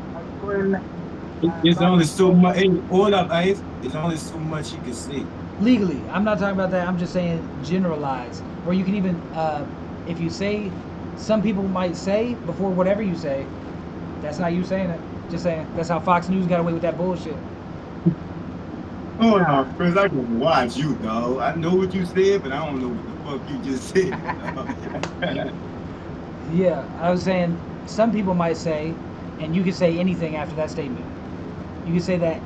going. It's only so much. Hey, hold up, Ice. There's only so much you can say. Legally, I'm not talking about that. I'm just saying generalized. Or you can even, if you say, some people might say before whatever you say, that's not you saying it. Just saying. That's how Fox News got away with that bullshit. Oh no, Chris, I can watch you, dog. I know what you said, but I don't know what the fuck you just said. Yeah, I was saying some people might say, and you can say anything after that statement. You can say that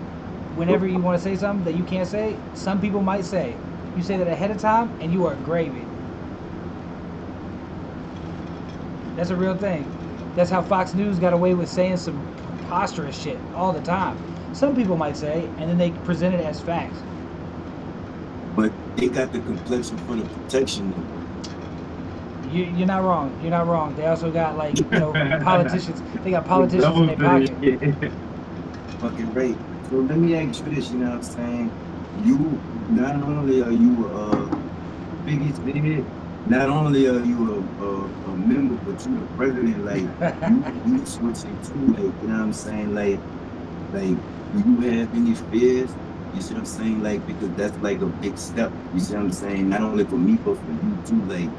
whenever you want to say something that you can't say, some people might say. You say that ahead of time, and you are gravy. That's a real thing. That's how Fox News got away with saying some preposterous shit all the time. Some people might say, and then they present it as facts. But they got the complexion for the protection. You're not wrong. You're not wrong. They also got, like, politicians. They got politicians in their pocket. Fucking right. So let me ask you this, you know what I'm saying? You not only are you biggest head, not only are you a member, but you the president. Like you switching too. Like you know what I'm saying. Like do you have any fears? You see what I'm saying? Like because that's like a big step. You see what I'm saying? Not only for me, but for you too. Like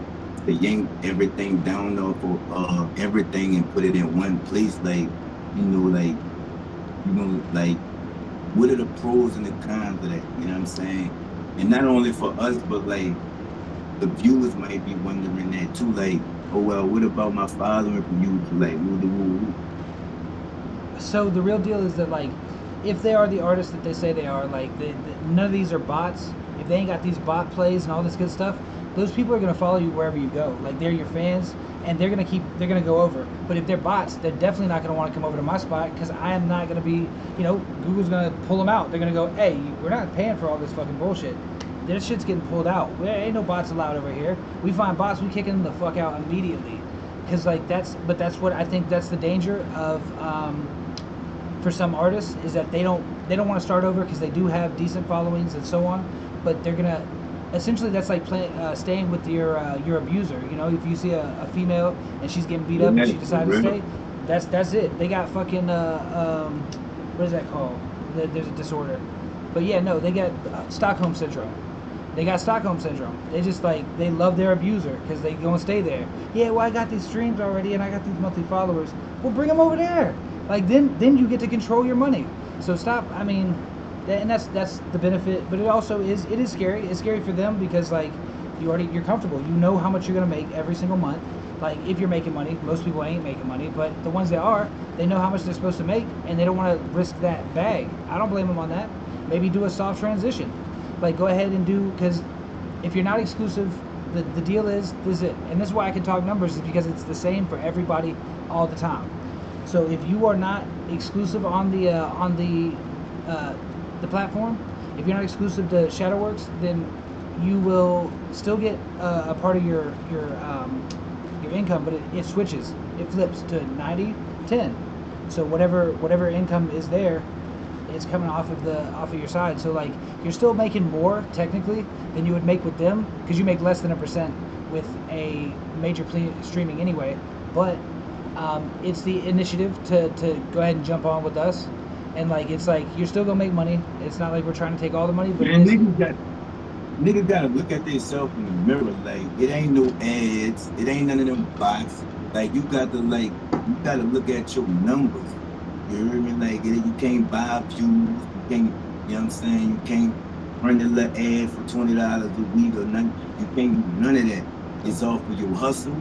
to yank everything down off of everything and put it in one place. Like like what are the pros and the cons of that? You know what I'm saying? And not only for us, but like the viewers might be wondering that too. Like, oh well, what about my following from you? Like, woo. So the real deal is that like, if they are the artists that they say they are, like none of these are bots. If they ain't got these bot plays and all this good stuff, those people are gonna follow you wherever you go. Like they're your fans, and they're gonna go over. But if they're bots, they're definitely not gonna want to come over to my spot because I am not gonna be, Google's gonna pull them out. They're gonna go, hey, we're not paying for all this fucking bullshit. Their shit's getting pulled out. There ain't no bots allowed over here. We find bots, we kick them the fuck out immediately. Because like that's what I think that's the danger of. For some artists is that they don't want to start over because they do have decent followings and so on, but they're gonna essentially that's like staying with your abuser. If you see a female and she's getting beat up and she decides to stay, that's it. They got fucking what is that called? There's a disorder, but yeah, no, they got Stockholm syndrome. They got Stockholm syndrome. They just they love their abuser because they gonna stay there. Yeah, well I got these streams already and I got these monthly followers. Well, bring them over there. Like then you get to control your money. So stop. I mean, and that's the benefit. But it also is scary. It's scary for them because like you're comfortable. You know how much you're gonna make every single month. Like if you're making money, most people ain't making money, but the ones that are, they know how much they're supposed to make, and they don't want to risk that bag. I don't blame them on that. Maybe do a soft transition. Like go ahead and do, because if you're not exclusive, the deal is it. And this is why I can talk numbers, is because it's the same for everybody all the time. So if you are not exclusive on the platform, if you're not exclusive to Shadowworks, then you will still get a part of your income, but it switches. It flips to 90-10. So whatever income is there, it's coming off of your side. So like you're still making more technically than you would make with them, because you make less than 1% with a major streaming anyway. But it's the initiative to go ahead and jump on with us, and like it's like you're still gonna make money. It's not like we're trying to take all the money, but niggas gotta look at themselves in the mirror. Like it ain't no ads, it ain't none of them bots. Like you gotta look at your numbers. You hear me? Like you can't buy views, you can't, you know what I'm saying? You can't run a little ad for $20 a week or nothing. You can't do none of that. It's all for your hustle.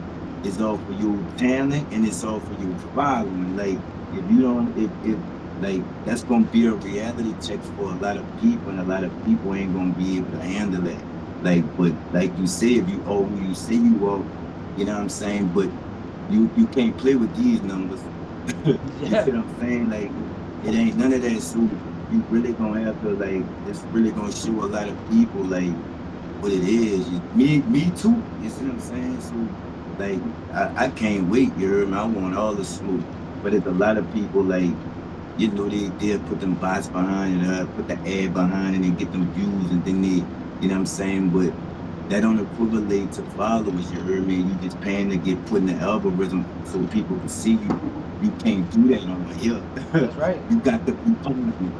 It's all for your talent, and it's all for your following. Like if you don't, if like that's gonna be a reality check for a lot of people, and a lot of people ain't gonna be able to handle that. Like, but like you say, if you owe who you say you owe, you know what I'm saying? But you can't play with these numbers. You see what I'm saying? Like it ain't none of that. So you really gonna have to like, it's really gonna show a lot of people like what it is. Me too. You see what I'm saying? So. Like I can't wait, you heard me? I want all the smoke. But it's a lot of people like, they'll put them bots behind it, put the ad behind it and get them views, and then they, you know what I'm saying? But that don't equivalent to followers, you heard me? You just paying to get put in the algorithm so people can see you. You can't do that on here. That's right. You got the people,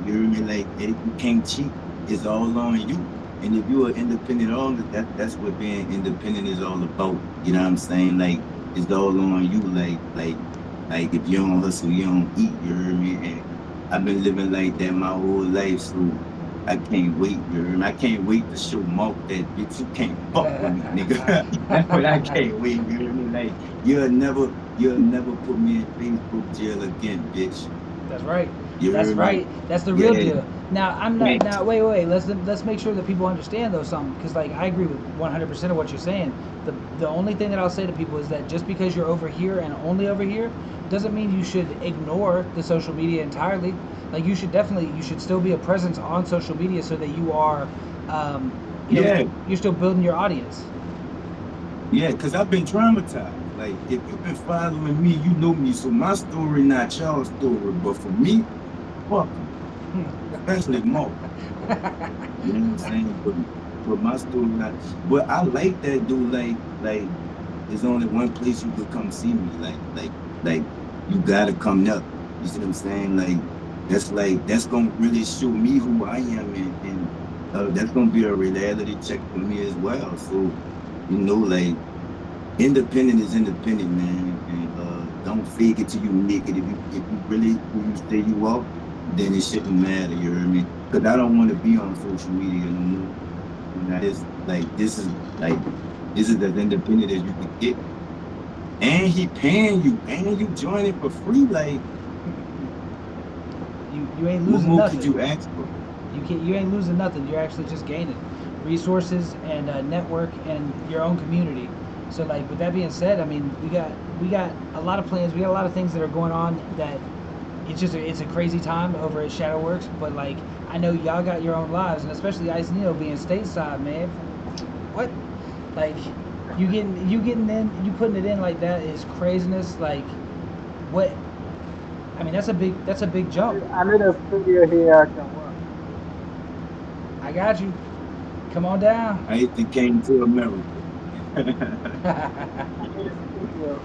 you hear me? Like you can't cheat. It's all on you. And if you're an independent artist, that's what being independent is all about. You know what I'm saying? Like it's all on you. Like if you don't hustle, you don't eat. You heard me? And I've been living like that my whole life, so I can't wait. You heard me? I can't wait to show Mark that bitch. You can't fuck with me, nigga. That's what I can't wait. You hear me? Like you'll never put me in Facebook jail again, bitch. That's right. That's right. That's the real deal. Now I'm not. Now wait. Let's make sure that people understand though something, because like I agree with 100% of what you're saying. The only thing that I'll say to people is that just because you're over here and only over here doesn't mean you should ignore the social media entirely. Like you should still be a presence on social media so that you are, you're still building your audience. Yeah, because I've been traumatized. Like if you've been following me, you know me. So my story not y'all's story, but for me, fuck. Especially Mo. You know what I'm saying? But my story, but I like that dude. Like, there's only one place you could come see me. Like, you gotta come up. You see what I'm saying? Like, that's gonna really show me who I am, and that's gonna be a reality check for me as well. So, like, independent is independent, man, and don't fake it till you make it. If you really who you say you are, then it shouldn't matter. You hear me? Because I don't want to be on social media no more. And this is as independent as you can get, and he paying you, and you join it for free. Like, you ain't what losing more nothing. could you ask for? You ain't losing nothing. You're actually just gaining resources and network and your own community. So like with that being said, I mean we got a lot of plans. We got a lot of things that are going on that it's a crazy time over at Shadowworks. But like I know y'all got your own lives, and especially Ice Neno being stateside, man. What? Like you getting in, you putting it in like that is craziness. Like what? I mean that's a big jump. I need a studio here I can work. I got you. Come on down. I hate to came to America. I need a studio.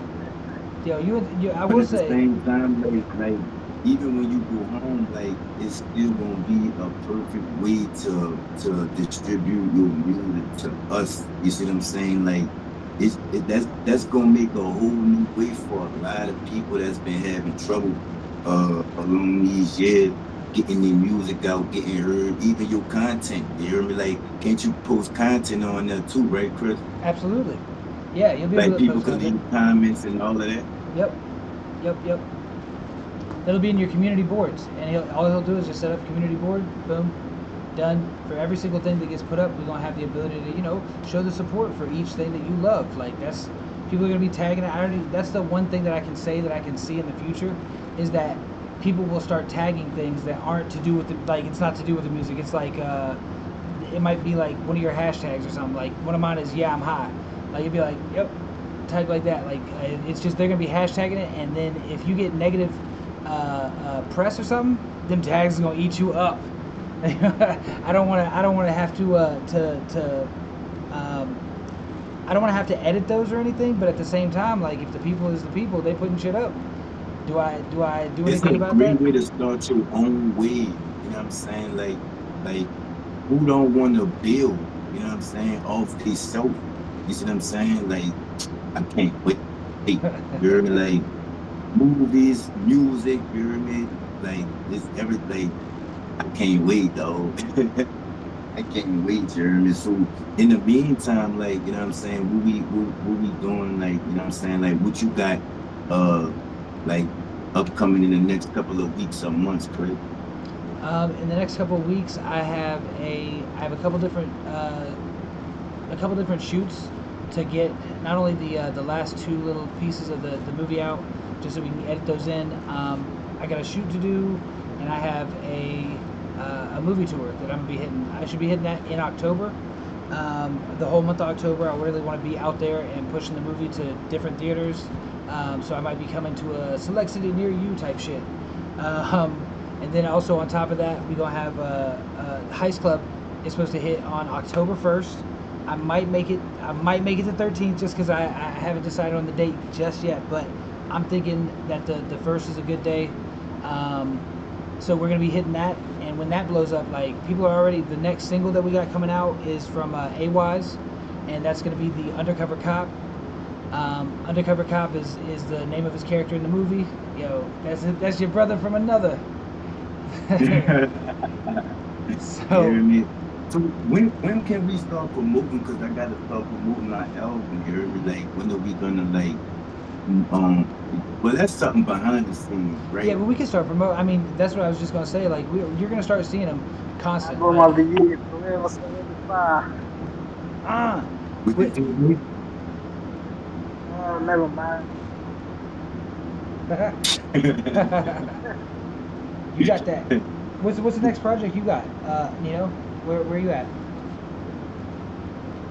Yo, you I But will at the say, same time, like even when you go home, like it's still gonna be a perfect way to distribute your music to us. You see what I'm saying? Like that's gonna make a whole new way for a lot of people that's been having trouble along these years getting their music out, getting heard, even your content. You hear me? Like, can't you post content on there too, right, Chris? absolutely. Yeah, you'll be able Like to people post could leave content. comments and all of that. Yep, yep. It'll be in your community boards, and all he'll do is just set up a community board. Boom, done. For every single thing that gets put up, we're gonna have the ability to show the support for each thing that you love. Like that's people are gonna be tagging it. That's the one thing that I can say that I can see in the future is that people will start tagging things that aren't to do with it's not to do with the music. It's like it might be like one of your hashtags or something. Like one of mine is yeah I'm high. Like you'd be like yep, tag like that. Like it's just they're gonna be hashtagging it, and then if you get negative press or something, them tags are gonna eat you up. I don't want to have um, I don't want to have to edit those or anything. But at the same time, like if the people is the people, they putting shit up. Do I do It's anything a about that? great way to start your own way. You know what I'm saying? Like who don't want to build? You know what I'm saying? Off they self. You see what I'm saying? Like I can't wait. You hear me? Like movies, music. You hear me? Like it's everything. I can't wait though. I can't wait, Jeremy. So in the meantime, like, you know what I'm saying, what we doing, like, you know what I'm saying, like what you got uh like upcoming in the next couple of weeks or months, Chris? In the next couple of weeks, I have a couple different shoots to get not only the last two little pieces of the movie out, just so we can edit those in. I got a shoot to do, and I have a movie tour that I'm gonna be hitting. I should be hitting that in October. The whole month of October, I really want to be out there and pushing the movie to different theaters. So I might be coming to a select city near you type shit. And then also on top of that, we're gonna have Heist Club is supposed to hit on October 1st. I might make it. I might make it the 13th just because I haven't decided on the date just yet. But I'm thinking that the first is a good day. So we're gonna be hitting that, and when that blows up, like people are already. The next single that we got coming out is from AWise, and that's gonna be the Undercover Cop. Undercover Cop is the name of his character in the movie. Yo, that's your brother from another. You hear So me? So when can we start promoting? Because I gotta start promoting our album. You hear me? Like when are we gonna like um? Well, that's something behind the scenes, yeah, right? but we can start promote. I mean, that's what I was just gonna say. Like you're gonna start seeing them constant. Album Like of the year, Forever 75. ah, We Wait, could do Oh, never mind. you got that. What's the next project you got? Nino, where you at?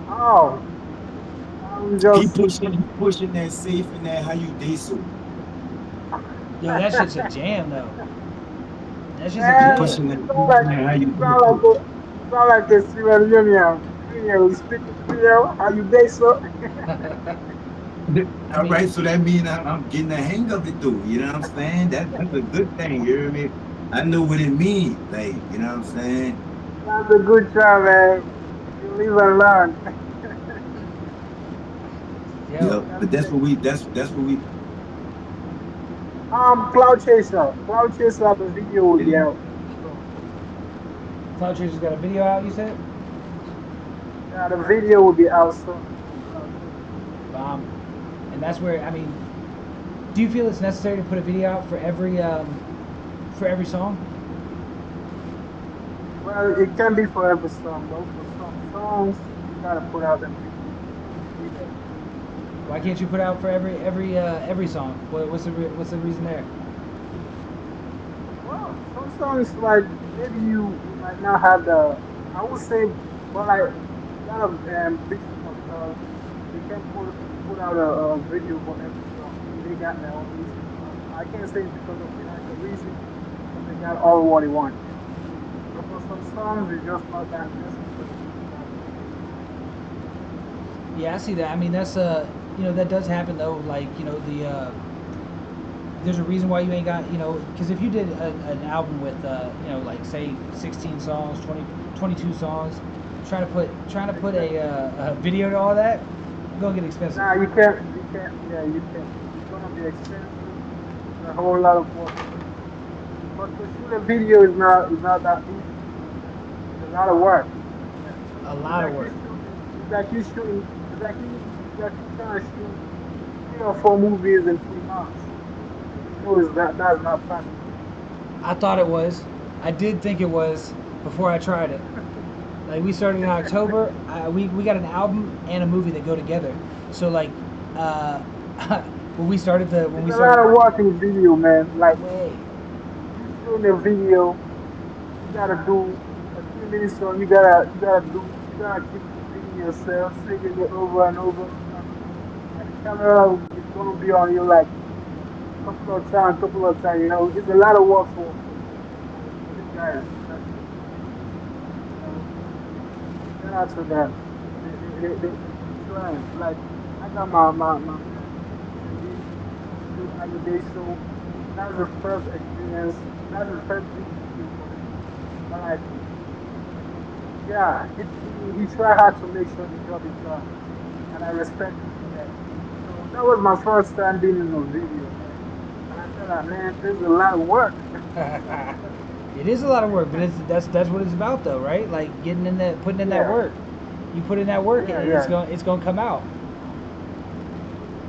Oh, I'm he just, pushing that safe and that how you diesel. Yo, that shit's a jam though. That shit's a He man, jam. pushing that it safe sound like, and that how you it sound like diesel. sound like a Sierra Leonean. You speak in Creole. How you day, so? I All mean, right, so that means I'm getting the hang of it though. You know what I'm saying? That's a good thing. You hear me? I know what it means. Like, you know what I'm saying? That's a good try, man. You live and learn. yo, Yep. That's But that's it. what we Cloud Chaser. Cloud Chaser, the video will be yeah. out. So, Cloud Chaser's got a video out. You said, yeah, the video will be out soon for Cloud Chaser. bomb, and that's where I mean, do you feel it's necessary to put a video out for every song? Well, it can be for every song, but for some songs, you gotta put out a video. Why can't you put out for every song? What's the reason there? Well, some songs like maybe you might not have the. I would say, but like a lot of big superstars, they can put out a video for every song, and they got their own reason. I can't say it's because of financial reason, because they got all what they want. But for some songs, it's just not that necessary to put out a video. Yeah, I see that. I mean, that's that does happen though. Like there's a reason why you ain't got because if you did an album with like say 16 songs, 22 songs, trying to put a video to all that, it's gonna get expensive. Nah, you can't. You can't. Yeah, you can't. It's gonna be expensive. It's a whole lot of work. But to shoot a video is not that easy. It's a lot of work. Yeah. A It's lot of like work. it's like you trying to shoot 3 or 4 movies in 3 months. You know, that's not practical. I thought it was. I did think it was before I tried it. Like we started in October. We got an album and a movie that go together. So like uh, when It's we a lot started of work in video, man. Like way you shooting a video, you gotta do a 3 minute song. You gotta keep repeating yourself, singing it over and over. And the camera is gonna be on you like couple of times. You know, it's a lot of work for these guys that shoot videos. You know, shout out to them. They keep trying. Like I got my man Cindy. He shoot Holiday Show. That's the first experience. That's the first big video for him. But like, yeah, he try hard to make sure the job is done, and I respect him for that. So that was my first time being in a video, man. And I said, man, this is a lot of work. it is a lot of work, but that's what it's about though, right? Like getting in that putting in that Yeah, work. You put in that work, yeah, and yeah. it's going to come out.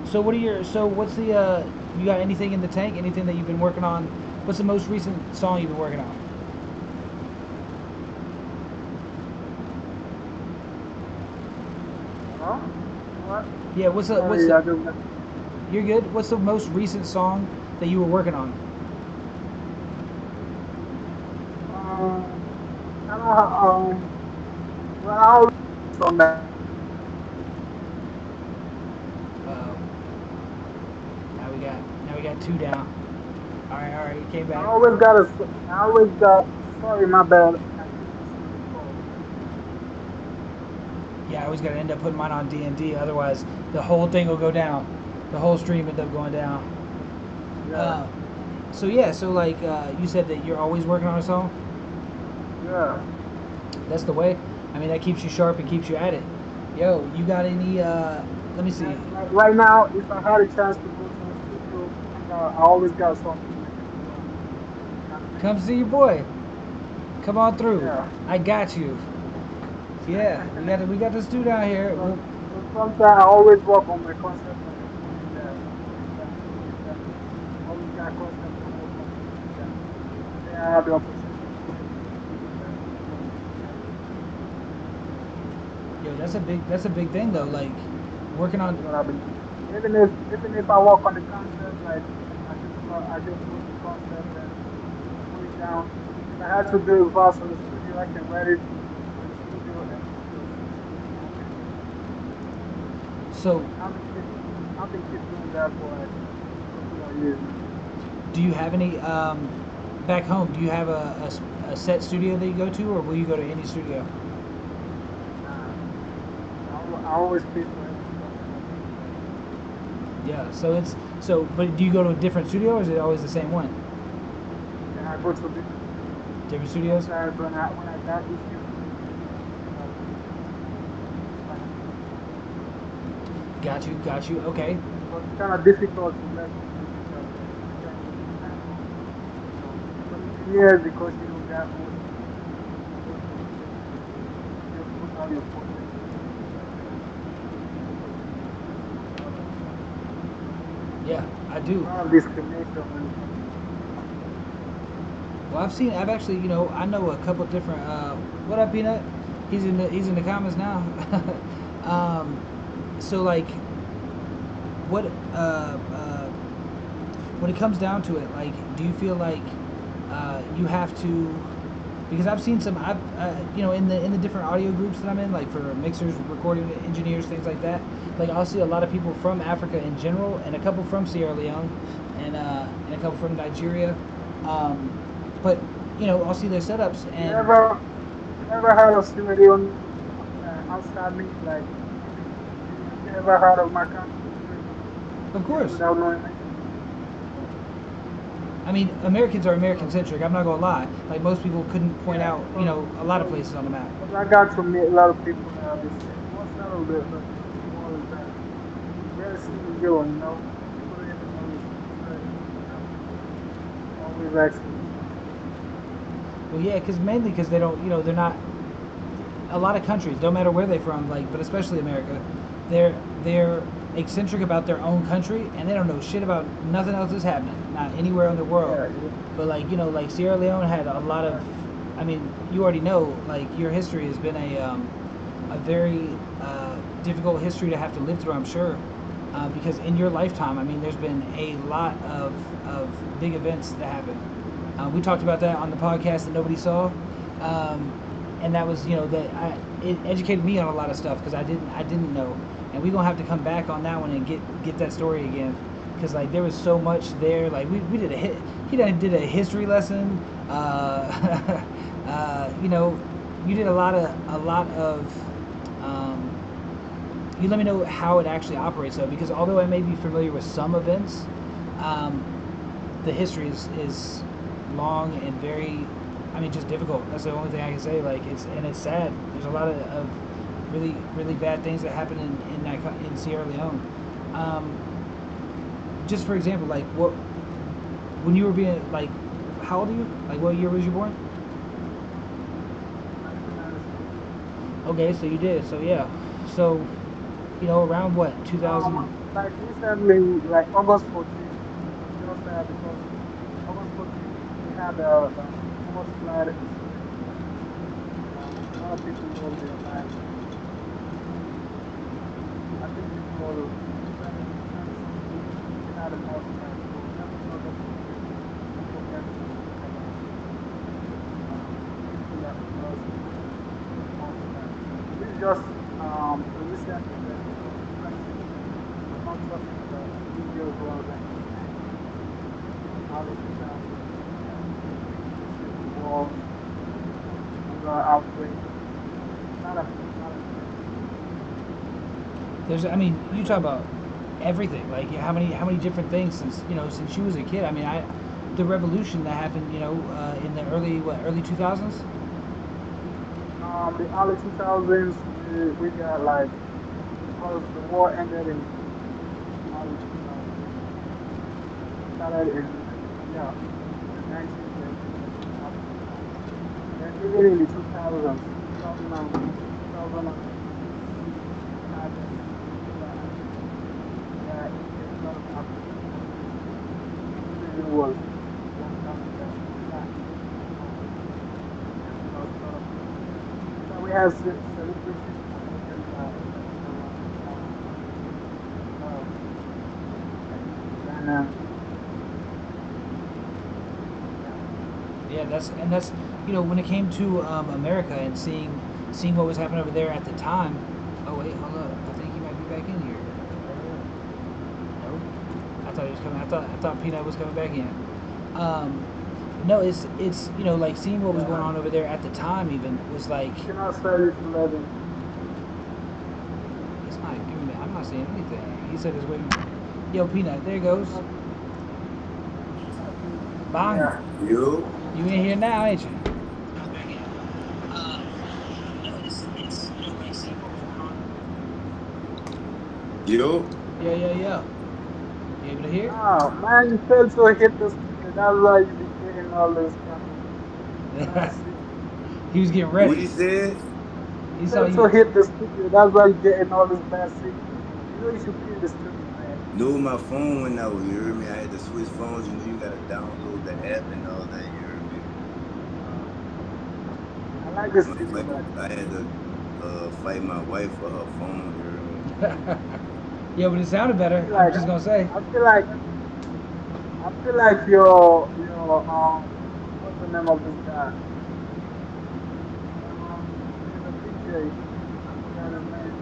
So what's the you got anything in the tank? Anything that you've been working on? What's the most recent song you've been working on? Huh? What? Yeah, what's Sorry, the I don't know. you're good. What's the most recent song that you were working on? Um, I don't know. Well, I always on that. Uh, now we got two down. All right, you came I back. always got a. I always got. Sorry, my bad. I keep missing your call. Yeah, I always got to end up putting mine on D&D. Otherwise, the whole thing will go down. The whole stream end up going down. Yeah, Uh, so yeah, so like you said that you're always working on a song. yeah. That's the way. I mean, that keeps you sharp and keeps you at it. Yo, you got any? Let me see. Like right now, if I had a chance to go to the studio, I always got something I can put on and make Come it see your work. boy. Come on through. Yeah. I got you. Yeah, we got this dude out here. So, so sometimes I always work on my concept and put it there. Anytime, anytime. Always got concept and work on it. Yeah. And then I have the opportunity to go to the studio. That's gonna be nice. Yo, that's a big thing though. Like working on. That's what I've been doing. Even if I work on the concept, like I just wrote the concept and put it down. If I had to do a verse on the studio, I can write it in the studio and just okay. So, I've been keep doing that for like a couple of years now. do you have any back home? Do you have a set studio that you go to, or will you go to any studio? I always pay for every stuff. Yeah. So it's so. But do you go to a different studio, or is it always the same one? And I go to Different studios. sometimes when I got issues, Got you. Okay. but it's kind of difficult to let people some engineers because you know that own just put out your project. Yeah, I do. A lot of discrimination when it comes Well, I've actually, I know a couple different. What up, Peanut? He's in the comments now. um, so like, what, when it comes down to it, like, do you feel like you have to? Because I've seen some, in the different audio groups that I'm in, like for mixers, recording engineers, things like that. Like I'll see a lot of people from Africa in general, and a couple from Sierra Leone, and a couple from Nigeria. But I'll see their setups, out. and You ever heard of Sierra Leone outside me? Like, you ever heard of my country, Sierra of Leone, course, without knowing me? I mean, Americans are American centric. I'm not gonna lie. Like most people couldn't point Yeah, out, a lot of places on the map. because I got to meet a lot of people now. They say what side of the world is that? Where is Sierra Leone? You know, people don't even know it's Sierra Leone. You know, always asking me. Well, yeah, mainly because they don't, they're not. A lot of countries, don't matter where they're from, like, but especially America, they're eccentric about their own country, and they don't know shit about nothing else that's happening, not anywhere in the world. Yeah, yeah, But like Sierra Leone had a lot of. I mean, you already know, like your history has been a very difficult history to have to live through, I'm sure, because in your lifetime, I mean, there's been a lot of big events that happened. We talked about that on the podcast that nobody saw, and that was it educated me on a lot of stuff because I didn't know, and we're gonna have to come back on that one and get that story again, because like there was so much there. Like we did he did a history lesson. You did a lot of you let me know how it actually operates though, because although I may be familiar with some events, um, the history is long and very, I mean, just difficult. That's the only thing I can say. Like it's sad. There's a lot of really really bad things that happen in Sierra Leone. Just for example, like what when you were being like, how old are you? Like what year was you born? 1996. Okay, so you did. So yeah. So around what 2000? Like recently, like August 14th, was just because August 14th we had the famous flood in Sierra Leone. A lot of people lost their lives. I think it was 20 something. We had a more flood. So every August 14th, we forget to talk about people that we lost in the more flood. This is just a recent event, so even if I'm not talking about the previous ones like in early 2000s, yeah, the civil wars, hunger outbreaks, a lot of events. There's, I mean, you talk about everything. Like how many different things since you was a kid. I mean, the revolution that happened, in the early 2000s. The early 2000s, we got like because the war ended in early 2000s. It started yeah in the 1930s and 2000s. Then even in the 2000s, 2006, we had the Ebola outbreak. Yeah, it killed a lot of African countries. This reason was one time that flat economy and we lost a lot of people. So we have celebrations promoted by the government now. A lot of like Ghana, yeah. Yeah, that's when it came to America and seeing what was happening over there at the time. Oh wait, hold up. I think he might be back in here. No, I thought he was coming. I thought Peanut was coming back in. Um, No, it's you know, like seeing what was going Yeah. on over there at the time even was like You cannot sell it to 11. it's not giving me. I'm not seeing anything. He said it's waiting. Yo, Peanut, there he goes. Bang, Yeah. Yo, you in here now, ain't you? yo. Yeah. You able to hear? Ah, man, you failed to hit the speaker. That's why you be getting all this kind of bad signal. He was getting What ready. he said? You He saw failed you. to hit the speaker. That's why you're getting all this bad signal. You know you should be in the studio, man. No, my phone went out. You heard me? I had to switch phones. You know, you gotta download the app and all that. You heard me? Uh, I like the My studio, wife, man. I had to fight my wife for her phone. You heard me? Yeah, but it sounded I better. feel I'm like just gonna say. I feel like I feel like your what's the name of this guy? There's a DJ. I forgot his name.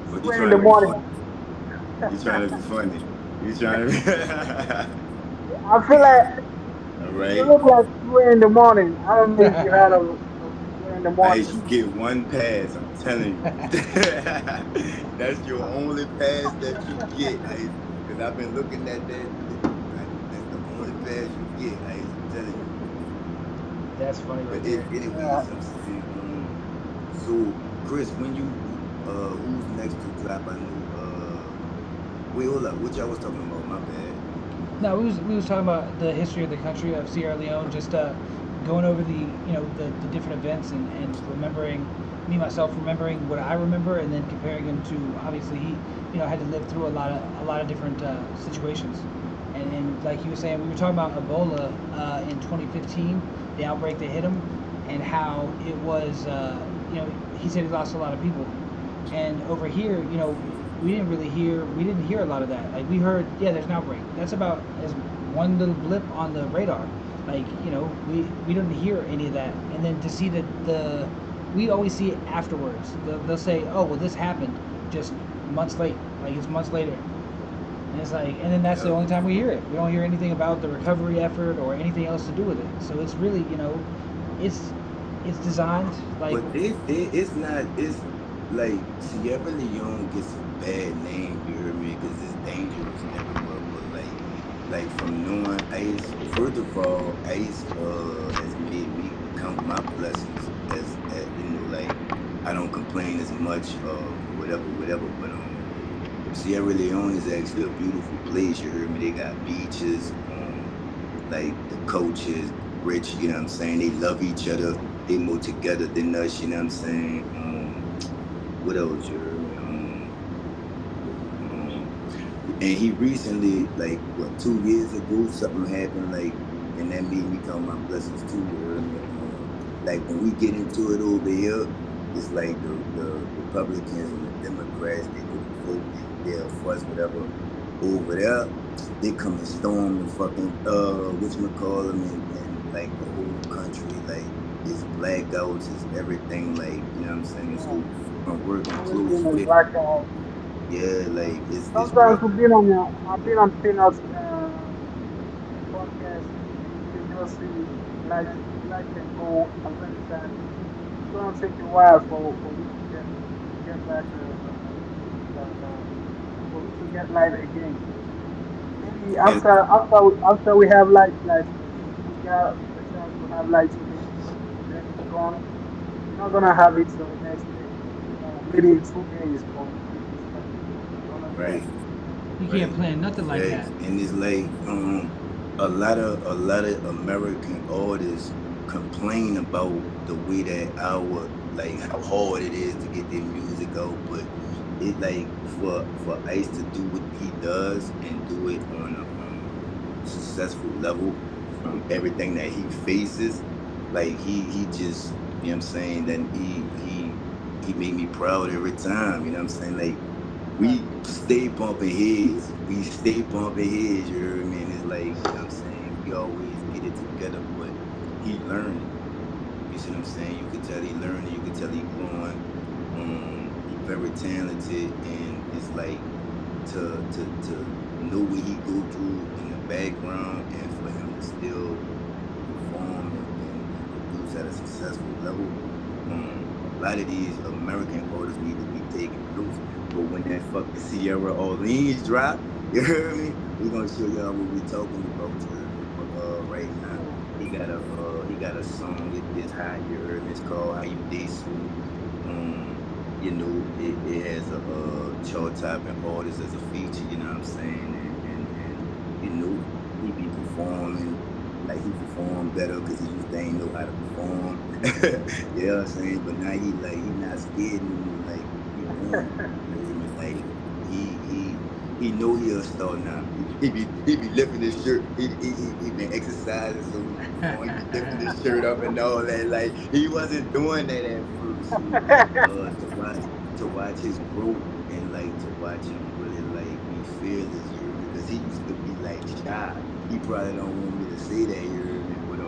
It's But you 2 in trying the to be funny? morning. You trying to be funny? You trying to be? I feel like All you right. look like 2 in the morning. I don't know if you had a 2 in the morning. As you get one pass, I'm telling you. That's your only pass that you get, Ice. Because I've been looking at that. That's the only pass you get, Ice. I'm telling you. That's funny right But there. anyways, I'm saying, so Chris, when you who's next to drop a new wait, hold up, what y'all was talking about? My bad. No, we was talking about the history of the country of Sierra Leone, just going over the the different events and remembering me myself remembering what I remember and then comparing him to obviously he had to live through a lot of different situations and like you were saying we were talking about Ebola in 2015 the outbreak that hit him and how it was he said he lost a lot of people and over here we didn't hear a lot of that. Like we heard, yeah, there's an outbreak. That's about as one little blip on the radar. Like we don't hear any of that. And then to see that we always see it afterwards. They'll say, oh well, this happened just months late. Like it's months later. And it's like, and then that's the Yep. only time we hear it. We don't hear anything about the recovery effort or anything else to do with it. So it's really, it's it's designed like But it's not it's like Sierra Leone gets a bad name, you hear me? Because it's dangerous and everywhere. But like from knowing Ice, first of all, Ice has made me count my blessings as like I don't complain as much whatever. But Sierra Leone is actually a beautiful place. You heard me? They got beaches. Like the coaches, rich. You know what I'm saying? They love each other. They more together than us. You know what I'm saying? What else? You heard me? Um, and he recently, like what, 2 years ago, something happened. Like, and that made me count my blessings too. You heard me? Like when we get into it over here, it's like the Republicans and the Democrats, they go to vote, they'll fuss, whatever. Over there, they come and storm the fucking whatchamacallit and like the whole country, like it's blackouts, it's everything, like you know what I'm saying? Yeah. So from working Always close been a with, blackout. yeah, like it's Sometimes real. I've been on Peanuts podcast. You can just see light can go at any time. It's gonna take a while for we to get back to get light again. Maybe And after we have light, like if we got the chance to have light today and then it's gone, we're not gonna have it till the next day. Maybe in 2 days or in 3 days time. You understand? right, you can't right, plan nothing like that. facts. And it's like a lot of American artists complain about the way that our like how hard it is to get their music out, but it like for Ice to do what he does and do it on a successful level from everything that he faces, like he just you know what I'm saying, then he made me proud every time, you know what I'm saying? Like Yeah. we stay bumping heads. We stay bumping heads, you heard me? And it's like, you know what I'm saying? We always get it together, but he learning. You see what I'm saying? You could tell he learning, you could tell he growing. He very talented and it's like to know what he go through in the background and for him to still artists at a successful level. A lot of these American artists need to be taking notes. But when that fucking Sierra Orleans drop, you heard me? We gonna show y'all what we talking about. You heard me? But right now, he got a song that is hot. You heard me? It's called "How You Day So." You know, it has a chart topping artist as a feature. You know what I'm saying? And you know, he be performing like he performed better because he used to ain't know how to perform. You know what I'm saying? But now he not scared anymore. Like he on it. You hear me? Like he know he a star now. He be lifting his shirt. He been exercising, so when he perform, he be lifting his shirt up and all that. Like he wasn't doing that at first. So to watch his growth and like to watch him really like be fearless, you hear me? Because he used to be like shy. He probably don't want me to say that, you hear me? But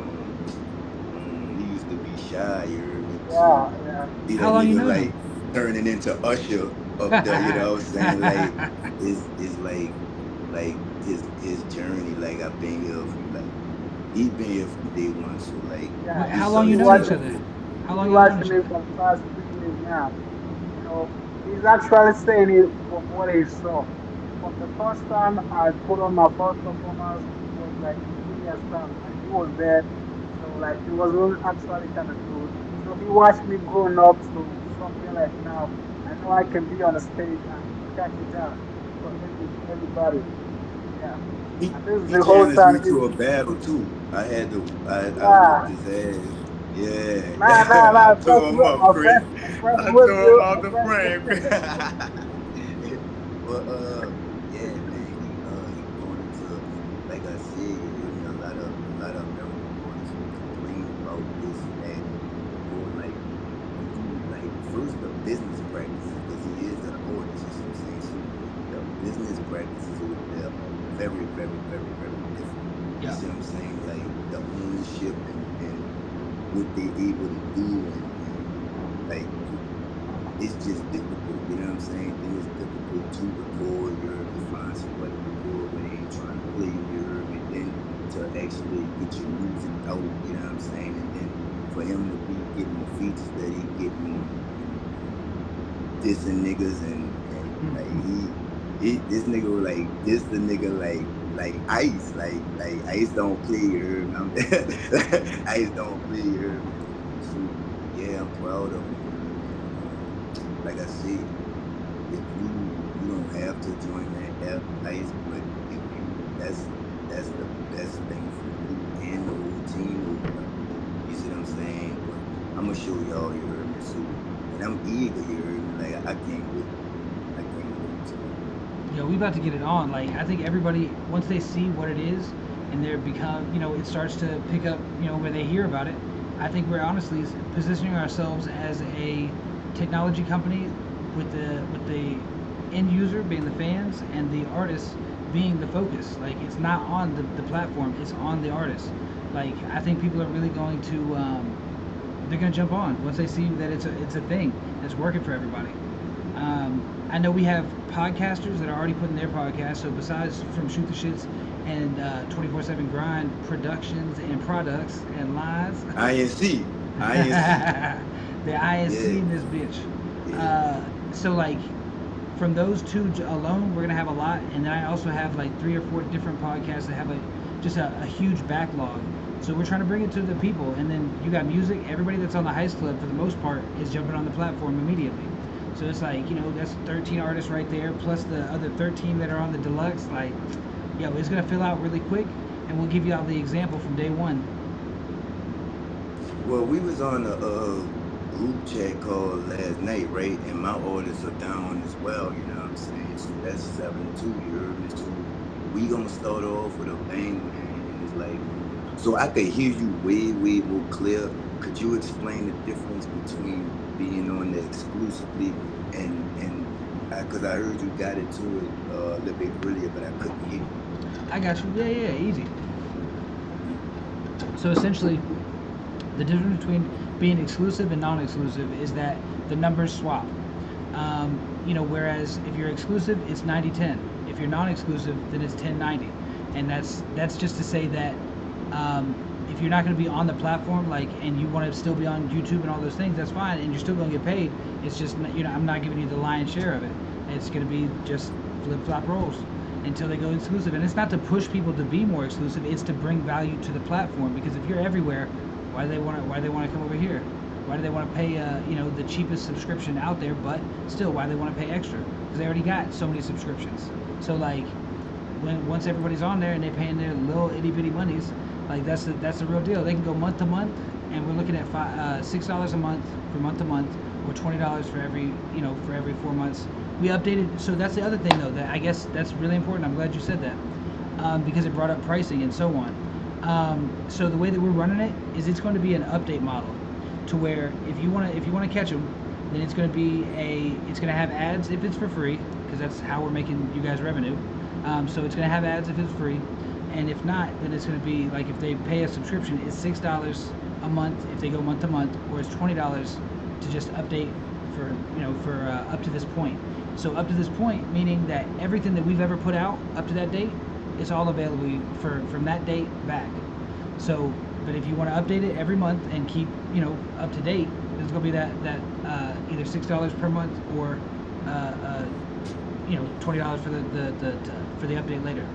he used to be shy, you hear me? So yeah. see How that long you nigga know like him? turning into Usher up there, you know what I'm saying? Like is like his journey. Like I've been here from like he been here from day one. So like Yeah, he How he long saw you be his known watching each growth. other? he How be long y'all known watching each me other? for the past 3 years now. You know, he's actually saying it from what he saw. From the first time I put on my first performance, it was like in Junior's town, and he was there. So like it was really actually kind of good. So he watched me growing up to something like now. I know I can be on a stage and check it out for everybody. Yeah, He and this is he the whole challenged time. me to a battle too. I whooped Yeah, his ass. Yeah. nah. I tore him up, Chris. I'm friends I with tore him you. off I'm the friends with frame, you. Chris. But yeah, man, he brought it to, like I said, you heard me, a lot of American artists complain about this and that and or like you like first the business practices because he is an artist, you see what I'm saying? So the business practices over there are very, very, very, very different. You Yeah. see what I'm saying? Like the ownership and what they able to do and like it's just difficult, you know what I'm saying? Then it's difficult to record, you heard me, find somewhere to record where they ain't trying to play you, you heard me, then to actually get your music out, you know what I'm saying? And then for him to be getting the features that he getting and dissing niggas and like he this nigga was like this the nigga like Ice, like Ice don't play, you heard me? Ice don't play, you heard me? So yeah, I'm proud of him, you heard me? And like I said, if you don't have to join that app, Ice, but if you that's the best thing for you and the whole team over there. You see what I'm saying? But I'm gonna show y'all, you heard me? So and I'm eager, you heard me? Like I can't wait. I can't wait to Yeah, we about to get it on. Like I think everybody once they see what it is and they become, it starts to pick up, where they hear about it. I think we're honestly positioning ourselves as a technology company with the end user being the fans and the artists being the focus. Like it's not on the platform, it's on the artist. Like I think people are really going to they're gonna jump on once they see that it's a thing that's working for everybody. I know we have podcasters that are already putting their podcast. So besides from Shoot the Shits and 24/7 Grind Productions and Products and Lines, INC. INC. the ISC Yeah. in this bitch. Yeah. So like from those two alone, we're gonna have a lot. And then I also have like 3 or 4 different podcasts that have just a huge backlog. So we're trying to bring it to the people. And then you got music. Everybody that's on the Heist Club for the most part is jumping on the platform immediately. So it's like, that's 13 artists right there, plus the other 13 that are on the deluxe. Like, it's gonna fill out really quick, and we'll give you all the example from day one. Well, we was on a group chat call last night, right? And my orders are down as well, you know what I'm saying? So that's 7-2, you heard me? So we gonna start off with a bang, man. And it's like, so I could hear you way, way more clear. Could you explain the difference between being on the exclusively and because I heard you got into it a little bit earlier, but I couldn't hear you. I got you. Yeah, easy. So essentially, the difference between being exclusive and non-exclusive is that the numbers swap. Whereas if you're exclusive, it's 90-10. If you're non-exclusive, then it's 10-90. And that's just to say that if you're not going to be on the platform, like, and you want to still be on YouTube and all those things, that's fine, and you're still going to get paid. It's just, you know, I'm not giving you the lion's share of it. It's going to be just flip-flop rolls until they go exclusive. And it's not to push people to be more exclusive, it's to bring value to the platform, because if you're everywhere, why do they want to come over here? Why do they want to pay you know, the cheapest subscription out there, but still why do they want to pay extra? Because they already got so many subscriptions. So like, once everybody's on there and they're paying their little itty bitty monies, like that's the real deal. They can go month to month, and we're looking at $6 a month for month to month, or $20 for every, you know, for every 4 months. We updated, so that's the other thing though, that I guess that's really important. I'm glad you said that, because it brought up pricing and so on. So the way that we're running it is it's going to be an update model, to where if you want to catch them, then it's going to have ads if it's for free, because that's how we're making you guys revenue. So it's going to have ads if it's free, and if not, then it's going to be like, if they pay a subscription, it's $6 a month if they go month to month, or it's $20 to just update for, you know, for up to this point. So up to this point, meaning that everything that we've ever put out up to that date is all available from that date back. So, but if you want to update it every month and keep, you know, up to date, there's going to be that either $6 per month, or you know, $20 for the update later.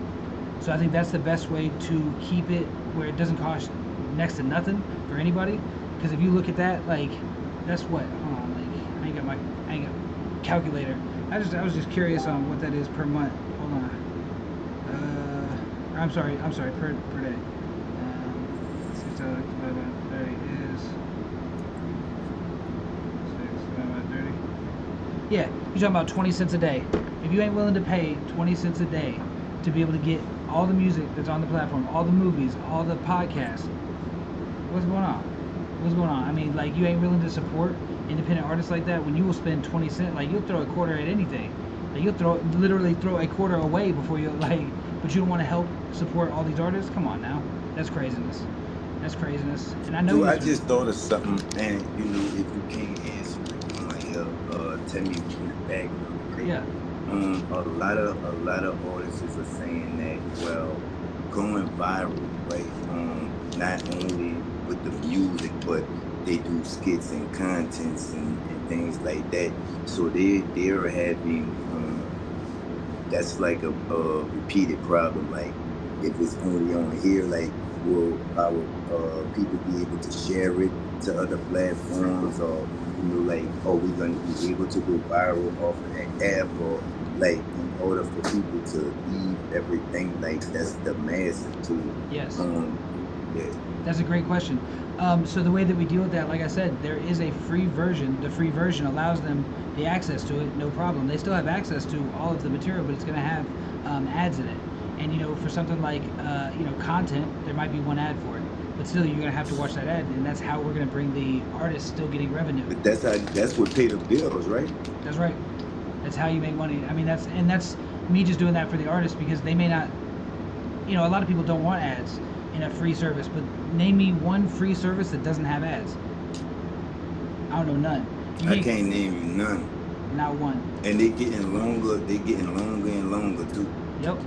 So I think that's the best way to keep it where it doesn't cost next to nothing for anybody. Because if you look at that, like, that's what, hold on, like, I ain't got calculator. I was just curious on what that is per month. Hold on. I'm sorry, per day. $6 divided by 30 is 6 divided by 30. Yeah, you're talking about 20 cents a day. If you ain't willing to pay 20 cents a day to be able to get all the music that's on the platform, all the movies, all the podcasts, what's going on? What's going on? I mean, like, you ain't willing to support independent artists like that, when you will spend 20 cents, like, you'll throw a quarter at anything. Like, you'll literally throw a quarter away before you, like, but you don't want to help support all these artists? Come on now. That's craziness. That's craziness. And I know. Dude, I just thought of something, and you know, if you can't answer it, tell me in the back. Okay? Yeah. A lot of artists are saying that, well, going viral, right? Not only with the music, but they do skits and contents and things like that. So they're having that's like a repeated problem. Like, if it's only on here, like, will our people be able to share it to other platforms, or, you know, like, are we going to be able to go viral off of that app, or, like, in order for people to leave everything, like, that's the massive tool? Yes. Yeah. That's a great question. So the way that we deal with that, like I said, there is a free version. The free version allows them the access to it, no problem. They still have access to all of the material, but it's going to have ads in it. And, you know, for something like, you know, content, there might be one ad for it. But still, you're going to have to watch that ad, and that's how we're going to bring the artist still getting revenue. But that's what pay the bills, right? That's right. That's how you make money. I mean, that's me just doing that for the artist, because they may not, you know, a lot of people don't want ads in a free service, but name me one free service that doesn't have ads. I don't know none. I can't name you none. Not one. And they're getting longer and longer too. Yep.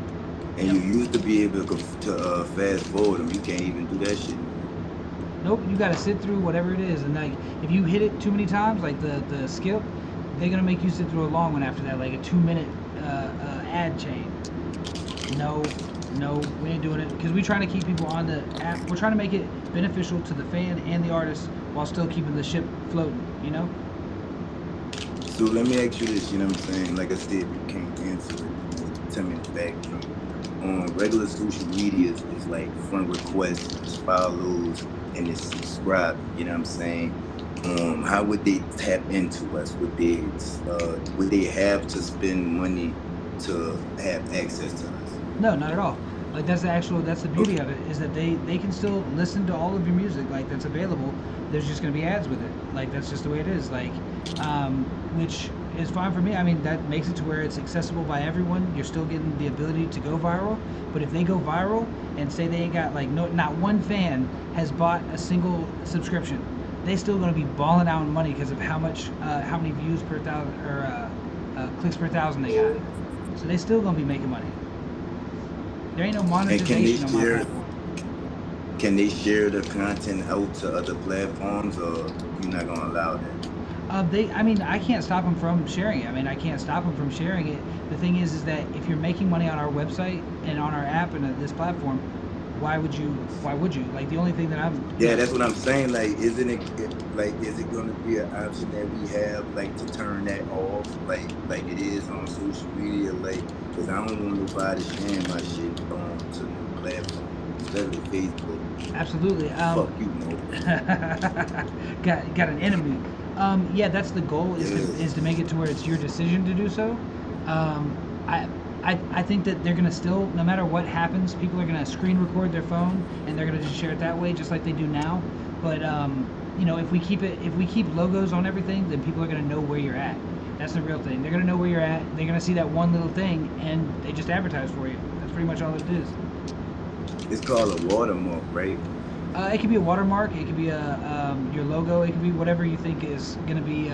And you used to be able to fast forward them. You can't even do that shit. Nope, you gotta sit through whatever it is, and like, if you hit it too many times, like the skip, they're gonna make you sit through a long one after that, like a 2-minute ad chain. No, we ain't doing it, because we're trying to keep people on the app. We're trying to make it beneficial to the fan and the artist while still keeping the ship floating, you know? So let me ask you this, you know what I'm saying? Like I said, you can't answer it. Tell me the fact. On regular social media, it's like friend requests, it's follows, and it's subscribe, you know what I'm saying? How would they tap into us? Would they have to spend money to have access to us? No, not at all. Like, that's the beauty of it, is that they can still listen to all of your music, like, that's available. There's just gonna be ads with it. Like, that's just the way it is. Like, which is fine for me. I mean, that makes it to where it's accessible by everyone. You're still getting the ability to go viral. But if they go viral and say they ain't got, like, not one fan has bought a single subscription, they still gonna be balling out in money because of how many views per thousand, or clicks per thousand they got. So they still gonna be making money. There ain't no monetization on my platform. Can they share the content out to other platforms, or you're not gonna allow that? I mean, I can't stop them from sharing it. I mean, I can't stop them from sharing it. The thing is that if you're making money on our website and on our app and this platform, why would you? Why would you? Like the only thing that Yeah, that's what I'm saying. Like, isn't like, is it gonna be an option that we have, like, to turn that off, like it is on social media, like, because I don't want nobody sharing my shit to no platform, especially Facebook. Absolutely. Fuck you, Mo. got an enemy. Yeah, that's the goal is to make it to where it's your decision to do so. Um, I, I think that they're gonna still, no matter what happens, people are gonna screen record their phone and they're gonna just share it that way, just like they do now. But you know, if we keep logos on everything, then people are gonna know where you're at. That's the real thing. They're gonna know where you're at. They're gonna see that one little thing, and they just advertise for you. That's pretty much all it is. It's called a watermark, right? It could be a watermark. It could be your logo. It could be whatever you think is going to be,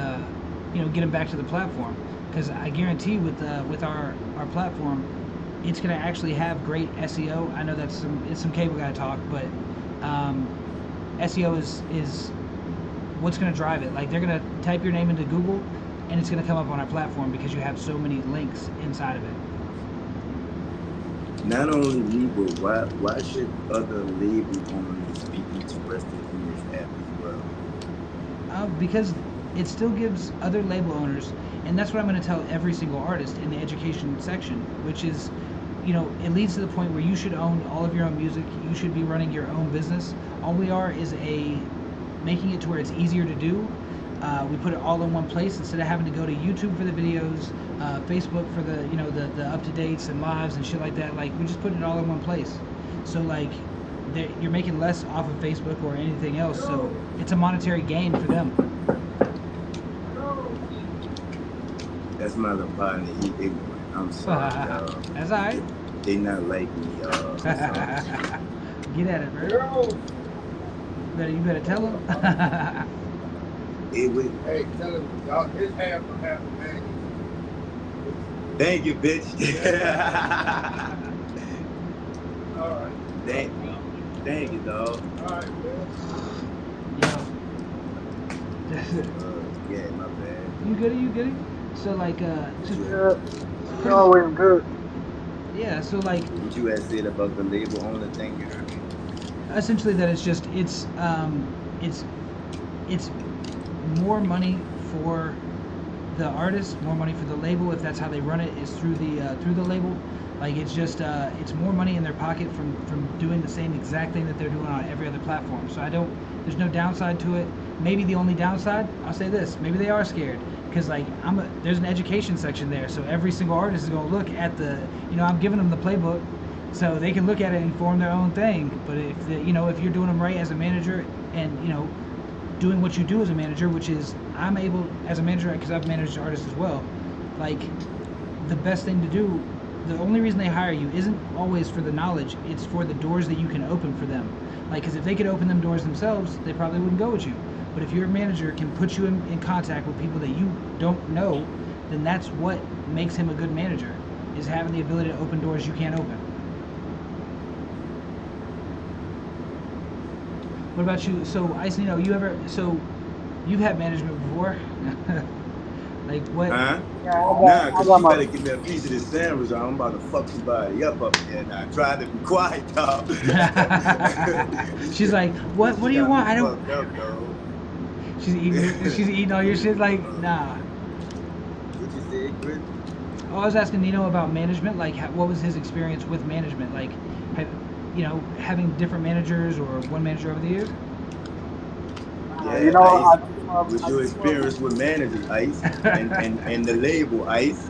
you know, get them back to the platform. Because I guarantee with our platform, it's going to actually have great SEO. I know it's some cable guy talk, but SEO is what's going to drive it. Like they're going to type your name into Google, and it's going to come up on our platform because you have so many links inside of it. Not only me, but why should other label owners be interested in this app as well? Because it still gives other label owners, and that's what I'm going to tell every single artist in the education section, which is, you know, it leads to the point where you should own all of your own music. You should be running your own business. All we are is making it to where it's easier to do. We put it all in one place instead of having to go to YouTube for the videos, Facebook for the, you know, the up-to-dates and lives and shit like that. Like, we just put it all in one place. So like, you're making less off of Facebook or anything else. So it's a monetary gain for them. That's my little partner. He ignorant. I'm sorry, y'all. That's all right. They not like me, y'all. Get at it, bro. You better tell him. Hey, tell him, y'all, his half will have a man. Thank you, bitch. All right. Thank you, dog. All right, man. Yeah, my bad. You good? So like, It's always good. yeah. So like, What you had said about the label owner thing, you heard me? essentially that it's more money for the artist, more money for the label if that's how they run it, is through the label. Like it's just it's more money in their pocket from doing the same exact thing that they're doing on every other platform. So there's no downside to it. Maybe the only downside, I'll say this, maybe they are scared because like there's an education section there, so every single artist is going to look at I'm giving them the playbook so they can look at it and form their own thing. But if if you're doing them right as a manager and doing what you do as a manager, which is I'm able as a manager, because I've managed artists as well, like the best thing to do, the only reason they hire you isn't always for the knowledge, it's for the doors that you can open for them. Like, because if they could open them doors themselves, they probably wouldn't go with you. But if your manager can put you in contact with people that you don't know, then that's what makes him a good manager, is having the ability to open doors you can't open. What about you? So, Ice Neno, you've had management before? Like what? Huh? Yeah, Nah, cause got you my, better give me a piece of this sandwich, or I'm about to fuck somebody up there. Now, try to be quiet, dog. She's like, what do you want? I don't. Fucked up, dog. She's eating all your shit. Like, nah. What you say, Chris? Oh, I was asking Nino about management. Like, what was his experience with management? Like, having different managers or one manager over the years? Yeah, Ice. What's your I experience with managers, Ice, and the label, Ice?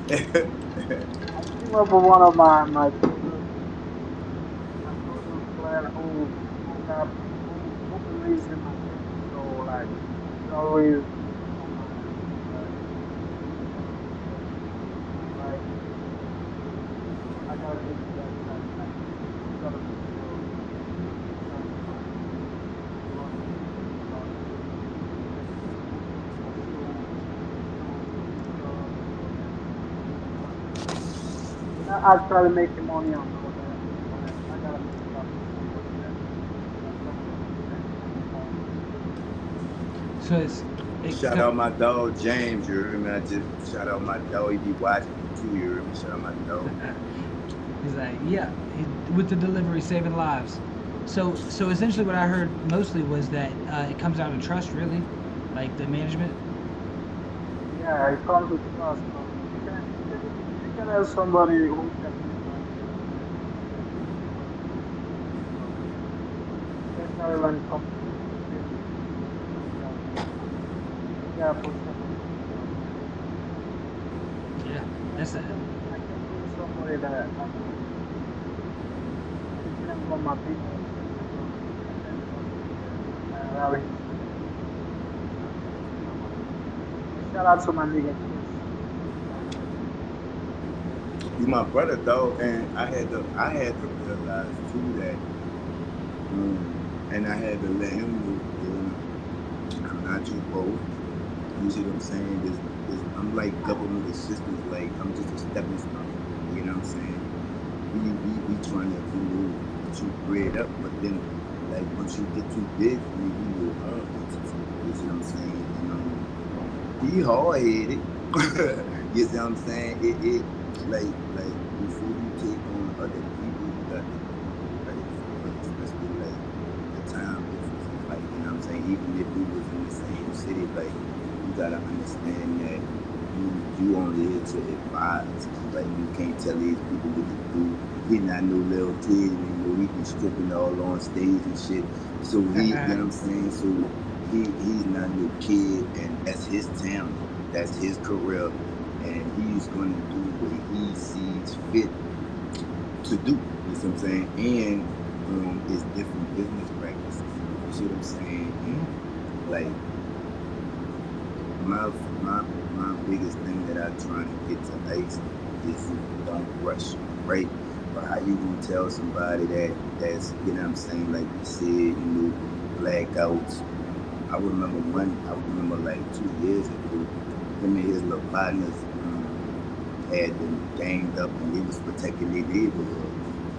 came up with one of my children player who believes in my thing. So like he's always on my like I gotta get to that like you gotta be I try to make the money on all that. I gotta make it up. So it's Shout out my dog James, you heard me? I just shout out my dog. He be watching too, you heard me? Shout out my dog. He's like, yeah, with the delivery, saving lives. So essentially, what I heard mostly was that it comes down to trust, really, like the management. Yeah, it comes with trust. So you can have somebody who can give you ideas and then you trust them completely. Especially when it comes to business. You gotta put somebody in trust. Yeah, that's it. I can bring somebody that depends on my business because I can trust him and allow him to execute on my business. And shout out to my nigga Chris. That's my nigga. You my brother though, and I had to realize too that and I had to let him know, I'm not your bro. You see what I'm saying? I'm like government assistance, like I'm just a stepping stone. You know what I'm saying? We trying to get you bred up, but then like once you get too big, you will hurt. You see what I'm saying? He hard headed. You see what I'm saying? It like before you take on other people, you got to be ready for it, especially like the time differences. Like you know what I'm saying? Even if we was in the same city, like you gotta understand that you only here to advise. Like you can't tell these people what to do. He not no little kid, he be stripping all on stage and shit. So he, you know what I'm saying? So he's not no kid, and that's his talent, that's his career, and he's gonna do what he sees fit to do. You see what I'm saying? And it's different business practices. You see what I'm saying? And like my biggest thing that I try to get to Ice is don't rush, right? But how you gonna tell somebody that's you know what I'm saying, like you said, blackouts. I remember like 2 years ago, him and his little partners had them ganged up and they was protecting their neighborhood.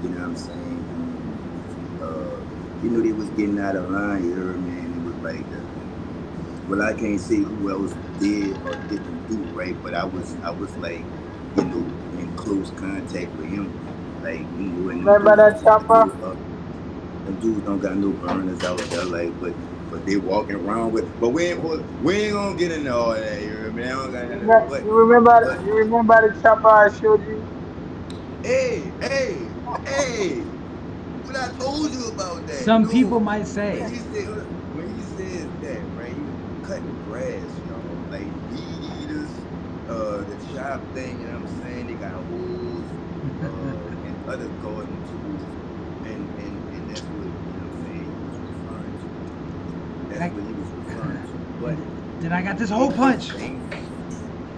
You know what I'm saying? They was getting out of line, you heard me, and it was like well, I can't say who else did or didn't do, right? But I was like, in close contact with him. Like, and Remember that chopper? them dudes don't got no burners out there, like, but they walking around with. But we ain't gonna get into all that. You know what I mean? I don't got nothing. But You remember the chopper I showed you? hey, what I told you about that? Some No, people might say. when he says that, right? He was cutting grass, y'all. Like weed eaters, the shop thing. You know what I'm saying? They got hoes, and other garden tools, and that's what I'm saying. He was referring to. That's what he was referring to. But then I got this hole punch.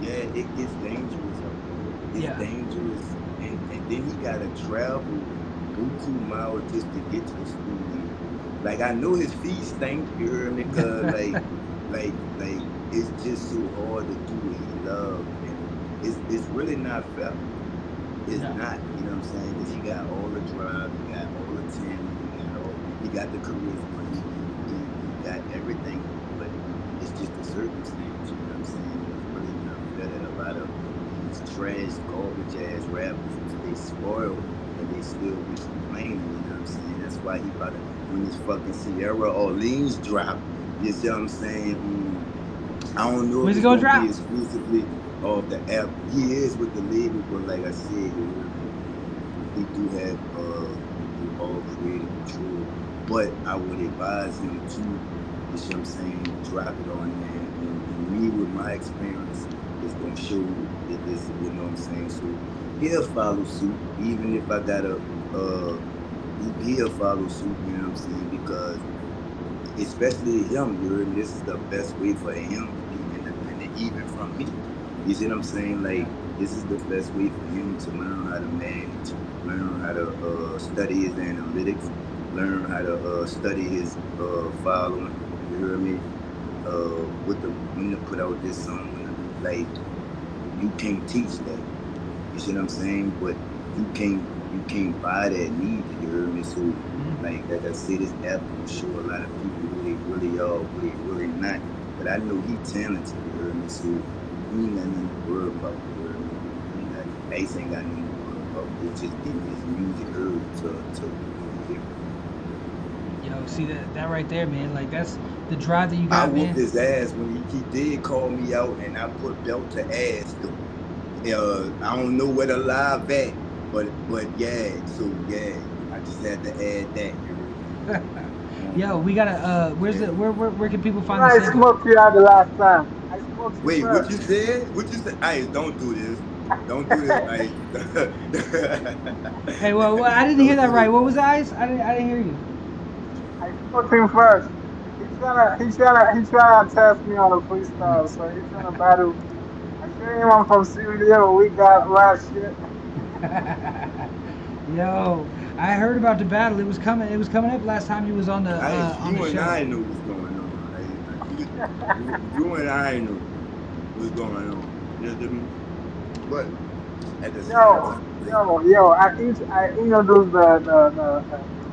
Yeah, it gets dangerous out there. It's dangerous, and then he gotta travel buku miles just to get to the studio. Like I know his feet stink, you heard me? Cause like it's just so hard to do what he loves, and it's really not fair. It's not, you know what I'm saying? Cause he got all the drive, he got all the talent, he got the charisma, he got everything, but it's just the circumstance, you know what I'm saying? It's really not fair that a lot of these trash, garbage ass rappers, they spoil and they still be complaining, you know what I'm saying? That's why he about to, when this fucking Sierra Orleans drop, you see what I'm saying? I don't know if it's gonna be exclusively off the app. He is with the label, but like I said, he do have all creative control. But I would advise him to, you see what I'm saying, drop it on there. And me with my experience is gonna show that this, you know what I'm saying. So he'll follow suit, even if I gotta he'll follow suit, you know what I'm saying, because especially him, this is the best way for him to be independent, even from me. You see what I'm saying? Like, this is the best way for him to learn how to manage, learn how to study his analytics, learn how to study his following. You hear me? When to put out this song, like, you can't teach that. You see what I'm saying? But you can't buy that need. You hear me? So, like I said, this app will show a lot of people who they really are, who they really not. but I know he talented, you heard me? So he ain't got nothing to worry about, you heard me? Ice ain't got nothing to worry about. It's just getting his music heard to Yo, see that right there, man. Like that's the drive that you I got, whooped man. his ass when he did call me out, and I put belt to ass though. I don't know where the live at, but yeah. So yeah, I just had to add that. Yo, we gotta. Where can people find I the single? smoked you out the last time. I smoked you Wait, first. what you said? What you said? Ice, don't do this. Don't do this, Ice. Hey, well, I didn't hear that right. What was Ice? I didn't hear you. I smoked him first. He's trying to test me on a freestyle, so he's trying to battle. I showed him I'm from Syria. We got last shit. Yo, I heard about the battle. It was coming up last time you was on the on the You and show. I knew what's going on. You and I knew what's going on. You know what I mean? But at the same time, Yo, I introduced the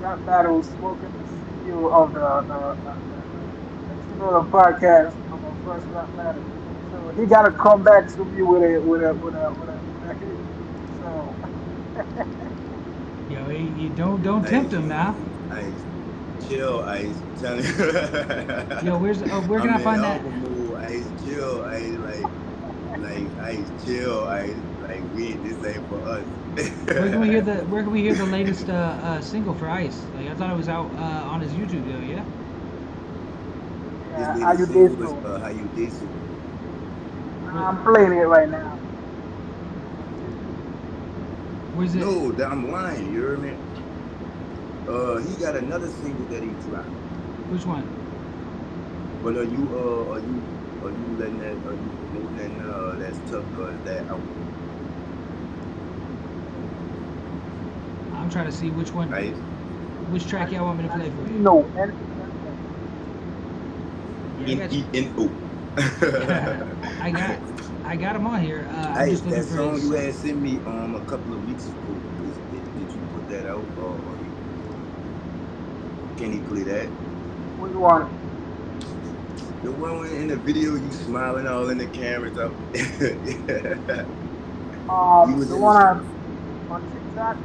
rap battle smoking the CEO of the podcast on the first rap battle. So he gotta come back to me with a hit. So Yo, you don't tempt him now. Ice, chill, Ice. Tell me. Yo, where can I find that? Ice, chill, Ice, like Ice, chill, Ice, like this ain't for us. Where can we hear the latest single for Ice? Like I thought it was out on his YouTube though, yeah. yeah, how you did so? How you did so? I'm playing it right now. Where's it? No, I'm lying. You heard me? He got another single that he dropped. Which one? But are you letting that? Are you promoting that's tough? Is that out? I'm trying to see which one. Right. Which track y'all want me to play for you? No, N-E-N-O. I got him on here. I'm just looking that for song his, you had sent me a couple of weeks ago. Did you put that out or can he play that? what do you want? The one in the video you smiling all in the camera up. The one on TikTok.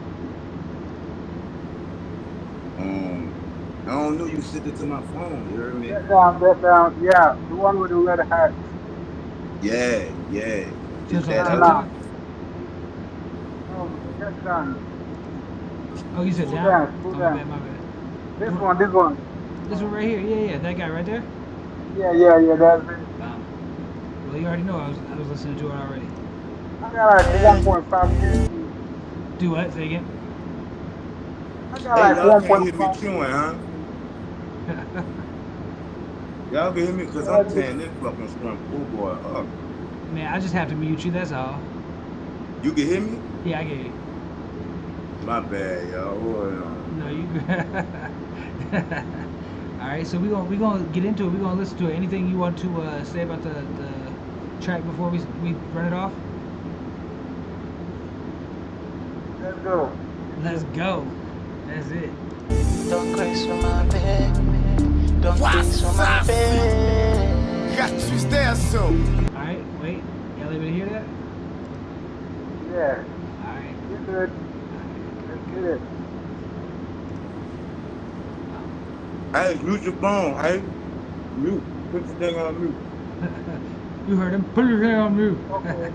I don't know. You sent it to my phone. You heard me? Get down. Yeah, the one with the red hat. Yeah. Just that on out? TikTok? No, get down. Oh, you said Pull down? down, pull Oh, down. my bad. This one. This one right here. Yeah. That guy right there? Yeah, that's it. Well, you already know I was listening to it already. I got like 1.5. Do what? Say again? I got like Y'all can't hear me 1.5. chewing, huh? Y'all can hear me because I'm tearing this fucking strong pool boy up. Man, I just have to mute you, that's all. You can hear me? Yeah, I get you. My bad, y'all. Hold on. No, you Alright, so we gonna get into it. We're gonna listen to it. Anything you want to say about the track before we run it off? Let's go. Let's go. That's it. Don't craze for my bed. Don't craze for my bed. Got you there, so. Alright, wait. Y'all able to hear that? Yeah. Alright. You're good. Let's get it. Hey, mute your phone. Hey, mute. Put the thing on mute. You heard him. Put your hand on mute. Okay.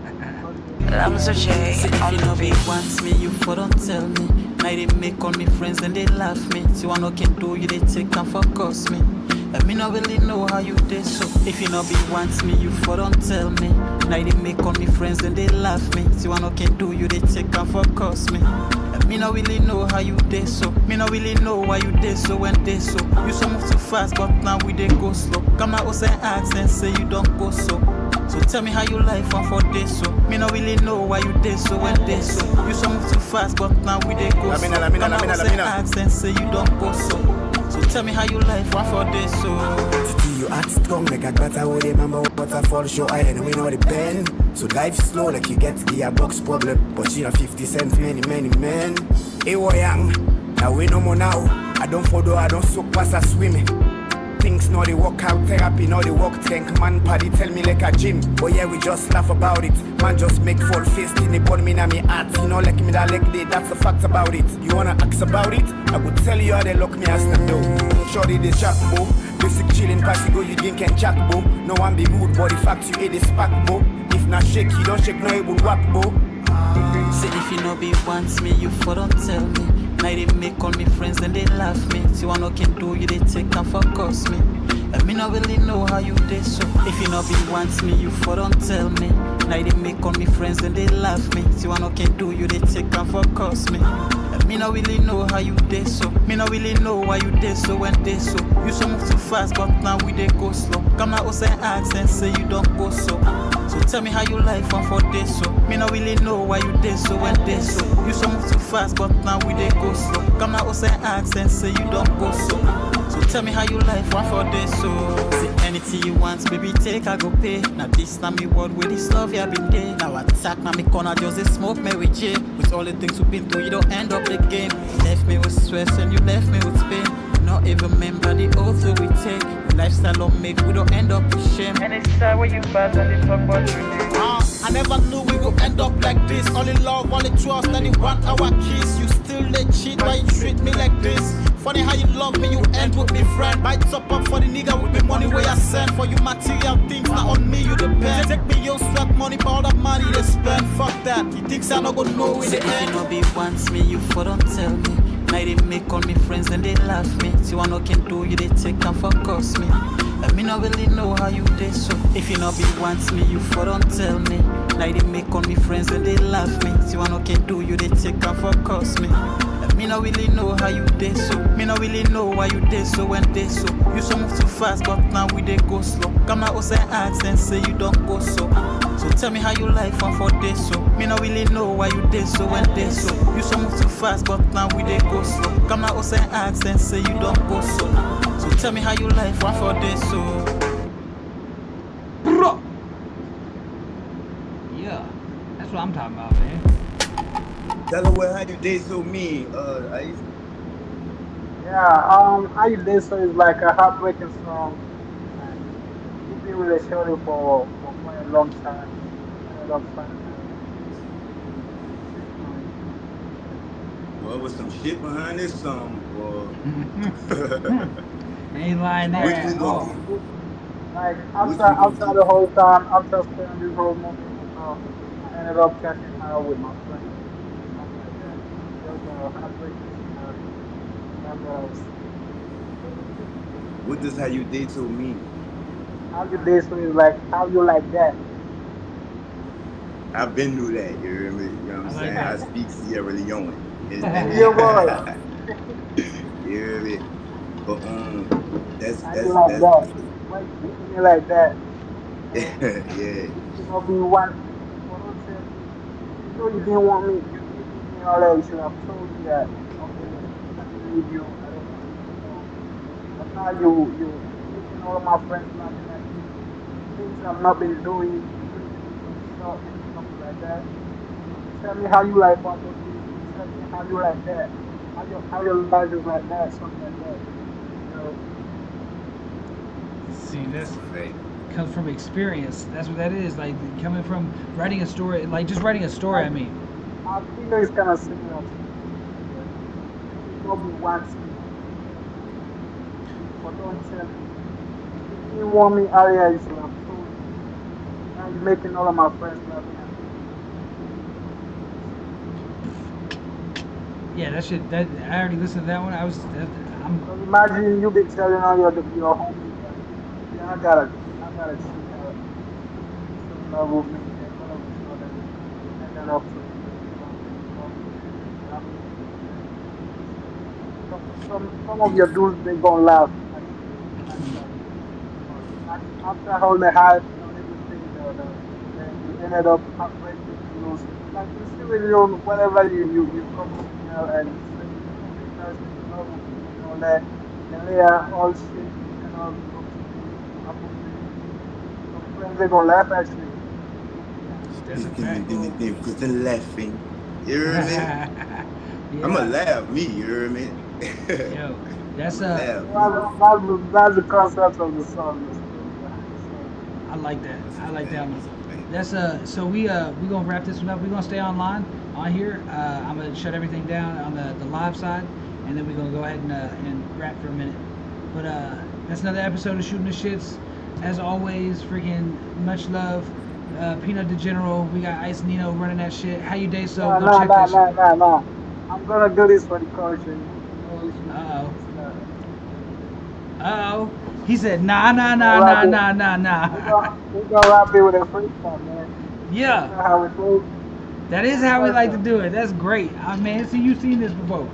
I'm so shy. If you know big wants me, you for don't tell me. Now they make all me friends, then they laugh me. See what no can do, you they take and focus me. And me not really know how you did so. If you know big wants me, you for don't tell me. Now they make all me friends, then they laugh me. See what no can do, you they take and focus me. And me not really know how you did so. Me not really know why you did so when they so. You so move too fast, but now we they go slow. Come out and ask and say you don't go so. So tell me how you life and for this so. Me not really know why you did so when this so. You so move too fast, but now we they go so. Come out and ask and say you don't go so. So tell me how you life and for this so. You act strong like a better with a mama waterfall show I and we know the bend. So life slow like you get the box problem. But you know 50 cents many men. Hey young, now we no more now. I don't follow, I don't soak past a swimming. things, no they work out, therapy, no they work tank. Man paddy tell me like a gym, but yeah we just laugh about it. Man just make full face in the bottom in me heart. You know like me that like day, that's the fact about it. You wanna ask about it? I would tell you how they lock me as them though. Shorty they chat bro, basic chillin' party go you drink and chat bro. No one be rude, but the fact you ate the spark bro. If not shake, you don't shake, no it would whack bro. Say if you no be wants me, you for don't tell me. Now they make all me friends, then they laugh me. See what no can do, you they take and focus me. And me not really know how you did so. If you no be wants me, you for don't tell me. Now they make all me friends, then they laugh me. See what no can do, you they take and focus me. And me not really know how you did so. Me not really know why you did so when they so. You so move too fast, but now we they go slow. Come now, us and ask and say you don't go so. So tell me how you life one for this so. Me not really know why you did so when this so. You so move too fast, but now we they go slow. Come now, us and ask and say you don't go so. So tell me how you life one for this so. See anything you want, baby take I go pay. Now this time me world with this love you been there. Now attack now me corner just a smoke me with J. With all the things we been through, you don't end up the game. You left me with stress and you left me with pain. Not even remember the oath that we take. Lifestyle don't make, we don't end up with shame. And it's sad when you pass and they talk about you. I never knew we would end up like this. All in love, all in trust, and in 1 hour kiss. You still let cheat, why you treat me like this? Funny how you love me, you end with me friend. Buy top up for the nigga with me money where I send. For you material things, not on me you depend. Take me your sweat money, for all the money they spend. Fuck that, you think I not gonna know in the end. If you no be wants me, you for don't tell me. Now they make all me friends and they laugh me. See what no can do, you they take and focus me. And me not really know how you did so. If you not be wants me, you for don't tell me. Now they make all me friends and they laugh me. See what no can do, you they take and focus me. And me not really know how you did so. Me not really know why you did so when they so. You so move too fast, but now we they go slow. Come now us and ask and say you don't go so. So tell me how you life one for this so. Me not really know why you did so when they so. You so move too fast, but now we they go slow. Come now us and ask and say you don't go so. So tell me how you life one for this so. Bro. Yeah, that's what I'm talking about, man. Tell her what how you did so mean, Ice. Yeah, how you did so is like a heartbreaking song. You've been with a shorty for quite a long time. Quite a long time. Well, was some shit behind this song, boy. Ain't lying there at all. Like after the whole time, after spending this whole moment, I ended up catching her with my friend. What does how you did to mean? How you did so is like how you like that. I've been through that, you hear me? You know what I'm saying? I speak Sierra Leone. Yeah, boy. You hear me? But that's How you like that? Why you treat me like that? yeah. You know, be one. You know you didn't want me. You didn't me all that. You should have told me that. Okay, I need you. I don't want you. But now you making all of my friends laughing at me. Things I've not been doing. Something like that. Tell me how you like what you do. Tell me how you like that. How your life is like that. Something like that. You know. See, this comes from experience. That's what that is. Like coming from writing a story, like just writing a story. I mean, I think it's kind of similar. Nobody wants me, but don't tell me. If you want me earlier, you should have told me. Now you're making all of my friends laughing at me. yeah, that shit. That I already listened to that one. I'm. So imagine you be telling all your homies, yeah, I gotta cheat her. Some love with me, and all of a sudden, and then up to me. Some of your dudes they gonna laugh after all the hype and everything then you ended up breaking the news. Like you still in your whatever you come to tell and say because you know and all that and they are all shit and all some friends they gonna laugh at you. That's a fact. Because they're laughing. You hear me? Yeah. I'm gonna laugh, me, you hear me? Yo, That's Yeah. That's the concept of the song. The story behind the song. I like that. That's I a like that bang. one. That's a bang. That's so we gonna wrap this one up. We're gonna stay online on here. I'm gonna shut everything down on the live side, and then we're gonna go ahead and wrap for a minute. But that's another episode of Shooting the Shits. As always, freaking much love. Peanut the General. We got Ice Neno running that shit. How you day? So go check that shit. Nah. I'm gonna do this for the culture. No issue. Uh oh. It's not. Uh oh. He said nah nah We're nah gonna wrap nah it. nah nah We're nah. gonna, we're gonna wrap it with a freestyle, man. That's Yeah. not how it goes. That is That's how we like to perfect. do it. That's great. I mean, see, you've seen this before.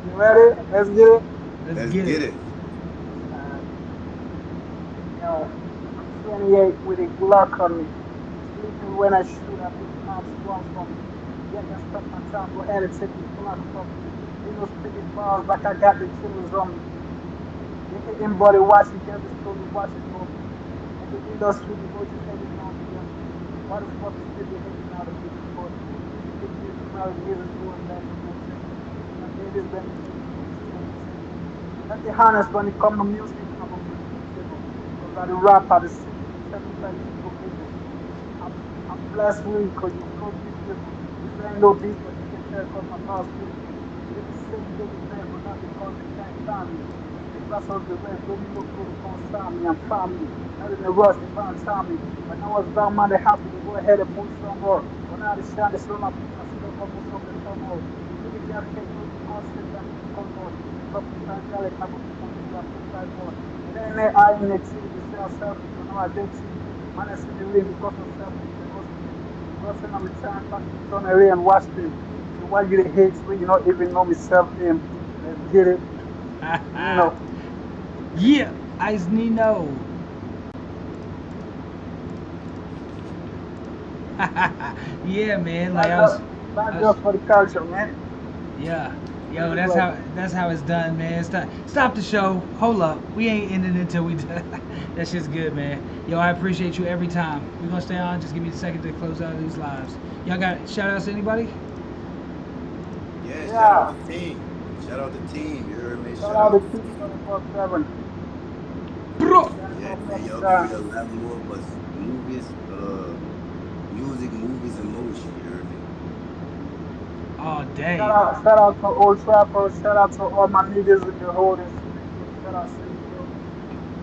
You ready? Let's get it. Let's Let's get it. get it. Uh, Yo, I'm 28 with a Glock on me. Sleeping when I shoot, I think cops run from me. Yeah, I stop my time, go ahead and take the Glock from me. You know, spitting bars like I got the killers on me. They hitting body watching, every story watching for me. And the industry, the boy just hating on me. Why the fuck is people hating out of people for? Music is music, now music going back in my check. My baby's been making music ever since. Let's be honest, when it come to music, I'm a music people. Cause I the rap, I the sing, certified people able. I'm blessed with it cause you flow beautiful. This ain't no beef, but you can tell cause my boss beautiful. They be saying they be bad, but not because they can't find me. The class of the rest, don't need no crew to consign me, I'm family. Not in a rush, they find time me. When I was down, man, they happy to go ahead and push some more. When I had the shine, they slow my push, I see the most of the turmoil. Give me that cake, no be constant, I need to control. Drop the angelic, I put it on the I put that more. It ain't that I in the team, they say I'm selfish, but no identity. Man, I see the real because of selfish generosity. Crossing on the time, pass the turn away and watch them. So why you the hate me, you not even know me self name. Let's get it. You know. Yeah, Ice Nino. Yeah, man. Like Not I was, just, not I was, just for the culture, man. yeah. Yo, Everybody. that's how it's done, man. Stop the show. Hold up. We ain't ending until we done. That shit's good, man. Yo, I appreciate you every time. We're gonna stay on. Just give me a second to close out these lives. Y'all got shout outs to anybody? Yeah, shout Yeah. out the team. Shout out the team. You heard me? Shout Shout out the out. team 24/7. Bro. 24 Yeah, man. plus Y'all gonna time. get a lot more of us movies, music, movies, and motion. You heard me? Oh, dang. Shout out to Old Trappers. Shout out to all my niggas in the holding studio. Shout out Sergio.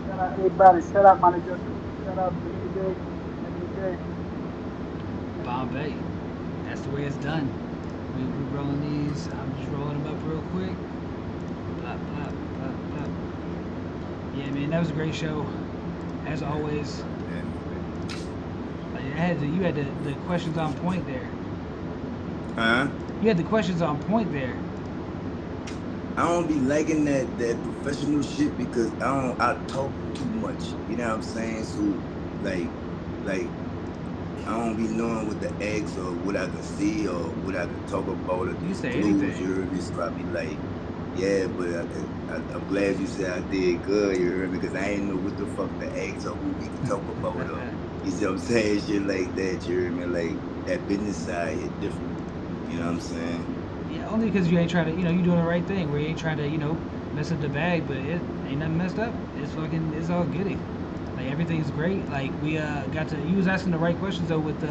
Shout out everybody. Shout out Manager Q. Shout out Day. Every day. Bombay. That's the way it's done. We rolling these. I'm just rolling them up real quick. Blah, blah, blah, blah. Yeah, man, that was a great show. As always. Like, you had the questions on point there. Huh? You had the questions on point there. I don't be liking that professional shit because I talk too much. You know what I'm saying? So like I don't be knowing what the eggs or what I can see or what I can talk about or You say disclose. You anything. heard me? So I be like, yeah, but I'm glad you said I did good. You heard me? Because I ain't know what the fuck the eggs or what we can talk about or you see what I'm saying? Shit like that. You heard me? Like that business side hit different. You know what I'm saying? Yeah, only because you ain't trying to, you doing the right thing. Where you ain't trying to, mess up the bag, but it ain't nothing messed up. It's all goody. Like everything's great. Like we you was asking the right questions though with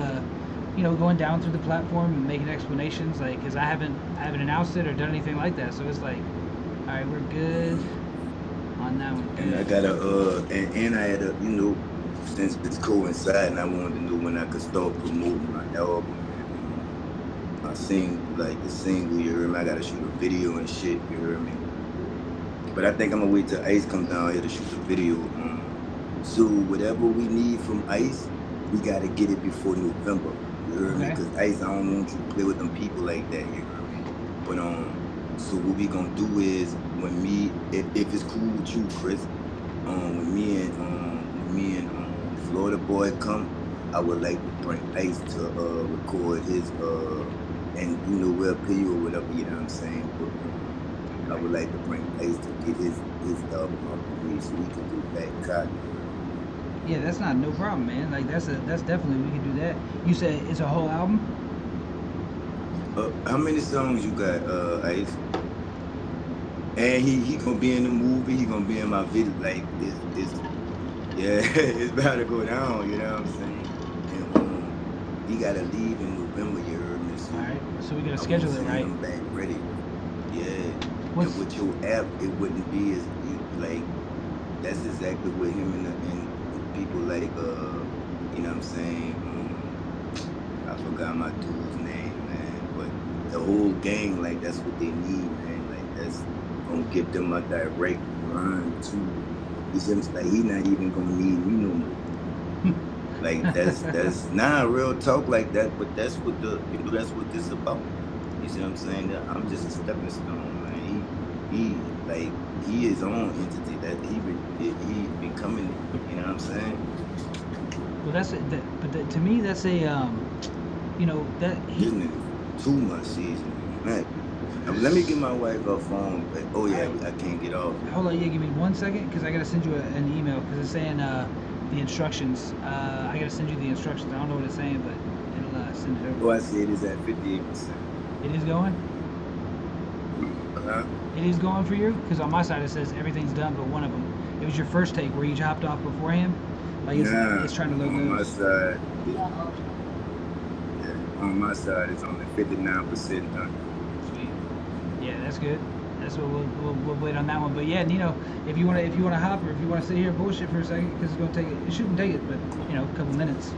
going down through the platform and making explanations. Like, cause I haven't announced it or done anything like that. So it's like, all right, we're good on that one. And I Good. got and I had since it's coinciding, I wanted to know when I could start promoting my album and my the single, you heard me? I gotta shoot a video and shit, you heard me? But I think I'm gonna wait till Ice come down here to shoot the video. So whatever we need from Ice, we gotta get it before November. You heard me? Okay. Cause Ice, I don't want you to play with them people like that, you heard me? But so what we gonna do is if it's cool with you, Chris, when me and Florida Boy come, I would like to bring Ice to record his and we'll pay you or whatever, you know what I'm saying? But I would like to bring Ice to get his album out the way so we can go back cotton. Yeah, that's no problem, man. Like that's definitely we can do that. You said it's a whole album. How many songs you got, Ice? And he gonna be in the movie. He gonna be in my video. Like it's yeah, it's about to go down. You know what I'm saying? And he gotta leave in November. You heard me? So All right, so we gotta I schedule want it, to right? send him back ready. Yeah. What's And with your app, it wouldn't be as like that's exactly what him and people like you know what I'm saying. I forgot my dude's name, man. But the whole gang, like that's what they need, man. Like that's gonna give them a direct line to. He seems like he not even gonna need me no more. Like that's not real talk like that, but that's what that's what this about. You see what I'm saying? I'm just a stepping stone, man. He like he his own entity that he becoming. You know what I'm saying? well, that's it. But to me, that's a you know that he. This nigga too much seasoning, man. Let me get my wife her phone. Oh yeah, I can't get off. Hold on, yeah, give me 1 second, because I gotta send you an email, because it's saying the instructions. I gotta send you the instructions. I don't know what it's saying, but it'll send it over. Oh, I see it is at 58%. It is going. Uh-huh. It is going for you, because on my side it says everything's done, but one of them. It was your first take where you hopped off beforehand. Like it's trying to load on my those. side, on my side, it's only 59% done. Sweet. Yeah, that's good. That's what we'll wait on that one. But yeah, Nino, if you wanna hop, or if you wanna sit here and bullshit for a second, because it's gonna take it. It shouldn't take it, but you know, a couple minutes.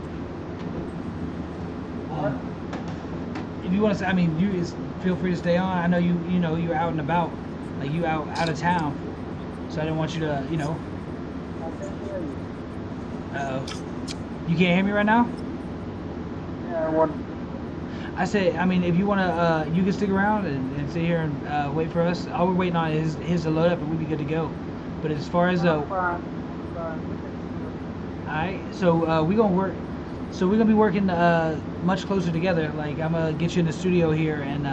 If you want to, I mean, feel free to stay on. I know you know you're out and about, like you out of town, so I didn't want you to, you know. You can't hear me right now? Yeah, I want. I say, I mean, if you want to, you can stick around and sit here and wait for us. All we're waiting on is his to load up, and we'd be good to go. But as far as alright, so we're gonna work. So we're gonna be working much closer together. Like I'm gonna get you in the studio here, and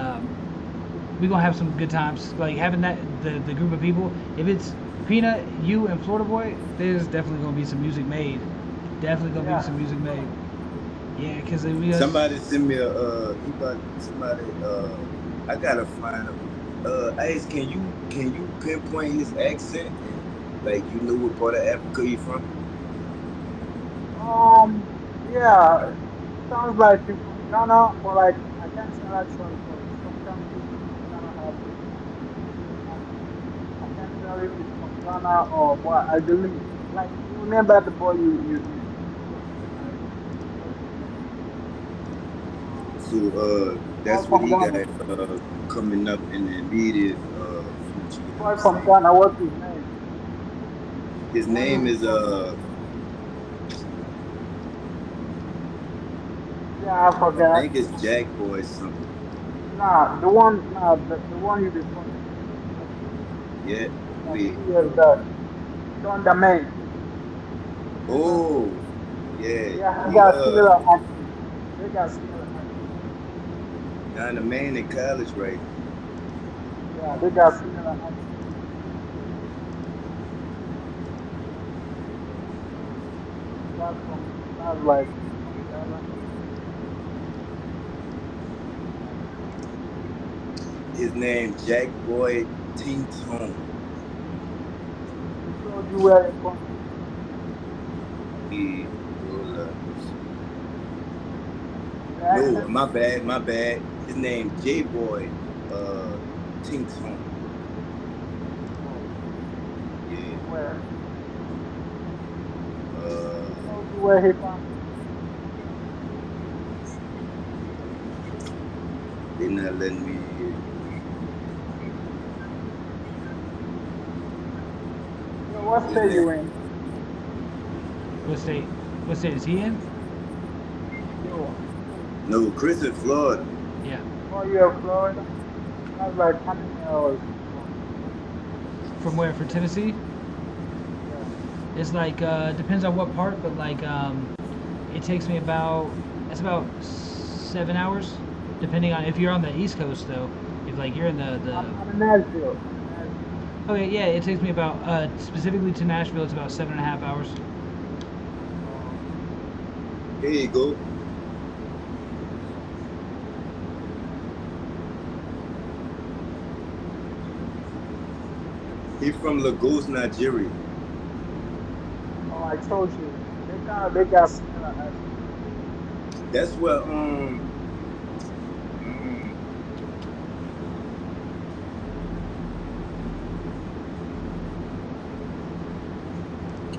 we're gonna have some good times. Like having the group of people. If it's Peanut, you, and Florida Boy, there's definitely gonna be some music made. Definitely gonna be some music made. Yeah, because somebody send me I gotta find him. Ice, can you pinpoint his accent? Like you know what part of Africa you from? Yeah, it sounds like you from Ghana, or like I can't say actually, but sometimes people from Ghana have it. I can't tell if it's from Ghana or what. I believe, like you remember the boy you. So that's what he got coming up in the immediate future. Boy from Ghana, what's his name? His name is Yeah, I forgot. I think it's Jack Boy something. Nah, the one you been talking. Yeah, wait. Don the man. Oh, yeah. Yeah, he got similar accent. They got similar accent. Now the man in college, right? Yeah, they got similar accent. That's like. His name Jack Boy Ting Tone. He told you where it's from. No, my bad. His name J Boy Ting Tone. Yeah. Where? He told you where he from. They not letting me. What state you in? What state is he in? No, Chris in Florida. Yeah. Oh, you're in Florida? That's like how many hours? From where? From Tennessee? Yeah. It's like depends on what part, but like it takes me about 7 hours, depending on if you're on the East Coast though. If like you're in the I'm in Nashville. Okay, yeah, it takes me about specifically to Nashville, it's about 7.5 hours. There you go. He's from Lagos, Nigeria. Oh, I told you. They got similar accents. That's what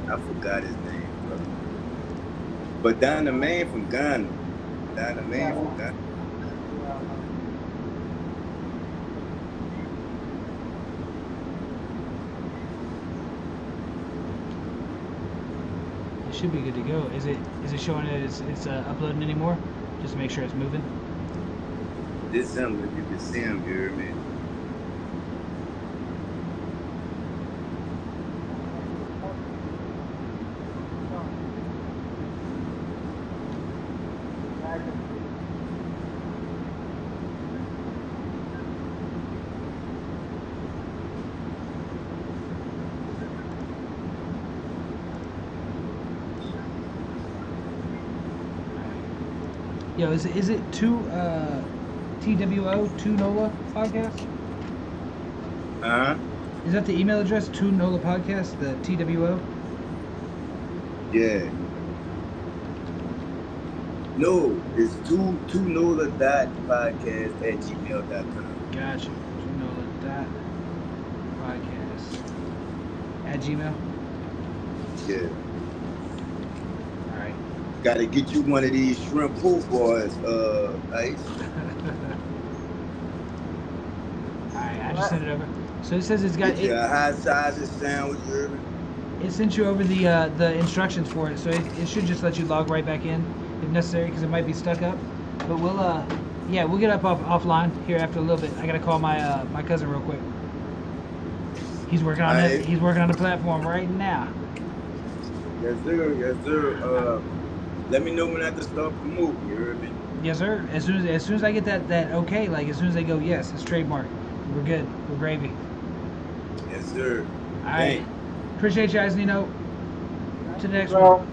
I forgot his name, brother. But down the man from Ghana. Down the man from Ghana. It should be good to go. Is it showing that it's uploading anymore? Just to make sure it's moving. This is him, if you can see him here, man. Yo, is it two TWO 2 NOLA podcast? Is that the email address 2 NOLA podcast? The TWO? Yeah. No, it's two NOLA podcast at gmail.com. Gotcha. 2 NOLA podcast at Gmail. Yeah. Alright. Gotta get you one of these shrimp po' boys, Ice. Alright, I just sent it over. So it says it's got Get a high size sandwich, Urban. it sent you over the instructions for it, so it should just let you log right back in if necessary, because it might be stuck up. But we'll we'll get up offline here after a little bit. I gotta call my my cousin real quick. He's working on it. He's working on the platform right now. Yes, sir. Yes, sir. Let me know when I have to start promoting. You heard me? Yes, sir. As soon as I get that okay, like as soon as they go, yes, it's trademark. We're good. We're gravy. Yes, sir. All right. Appreciate you guys, Nino. To the next one.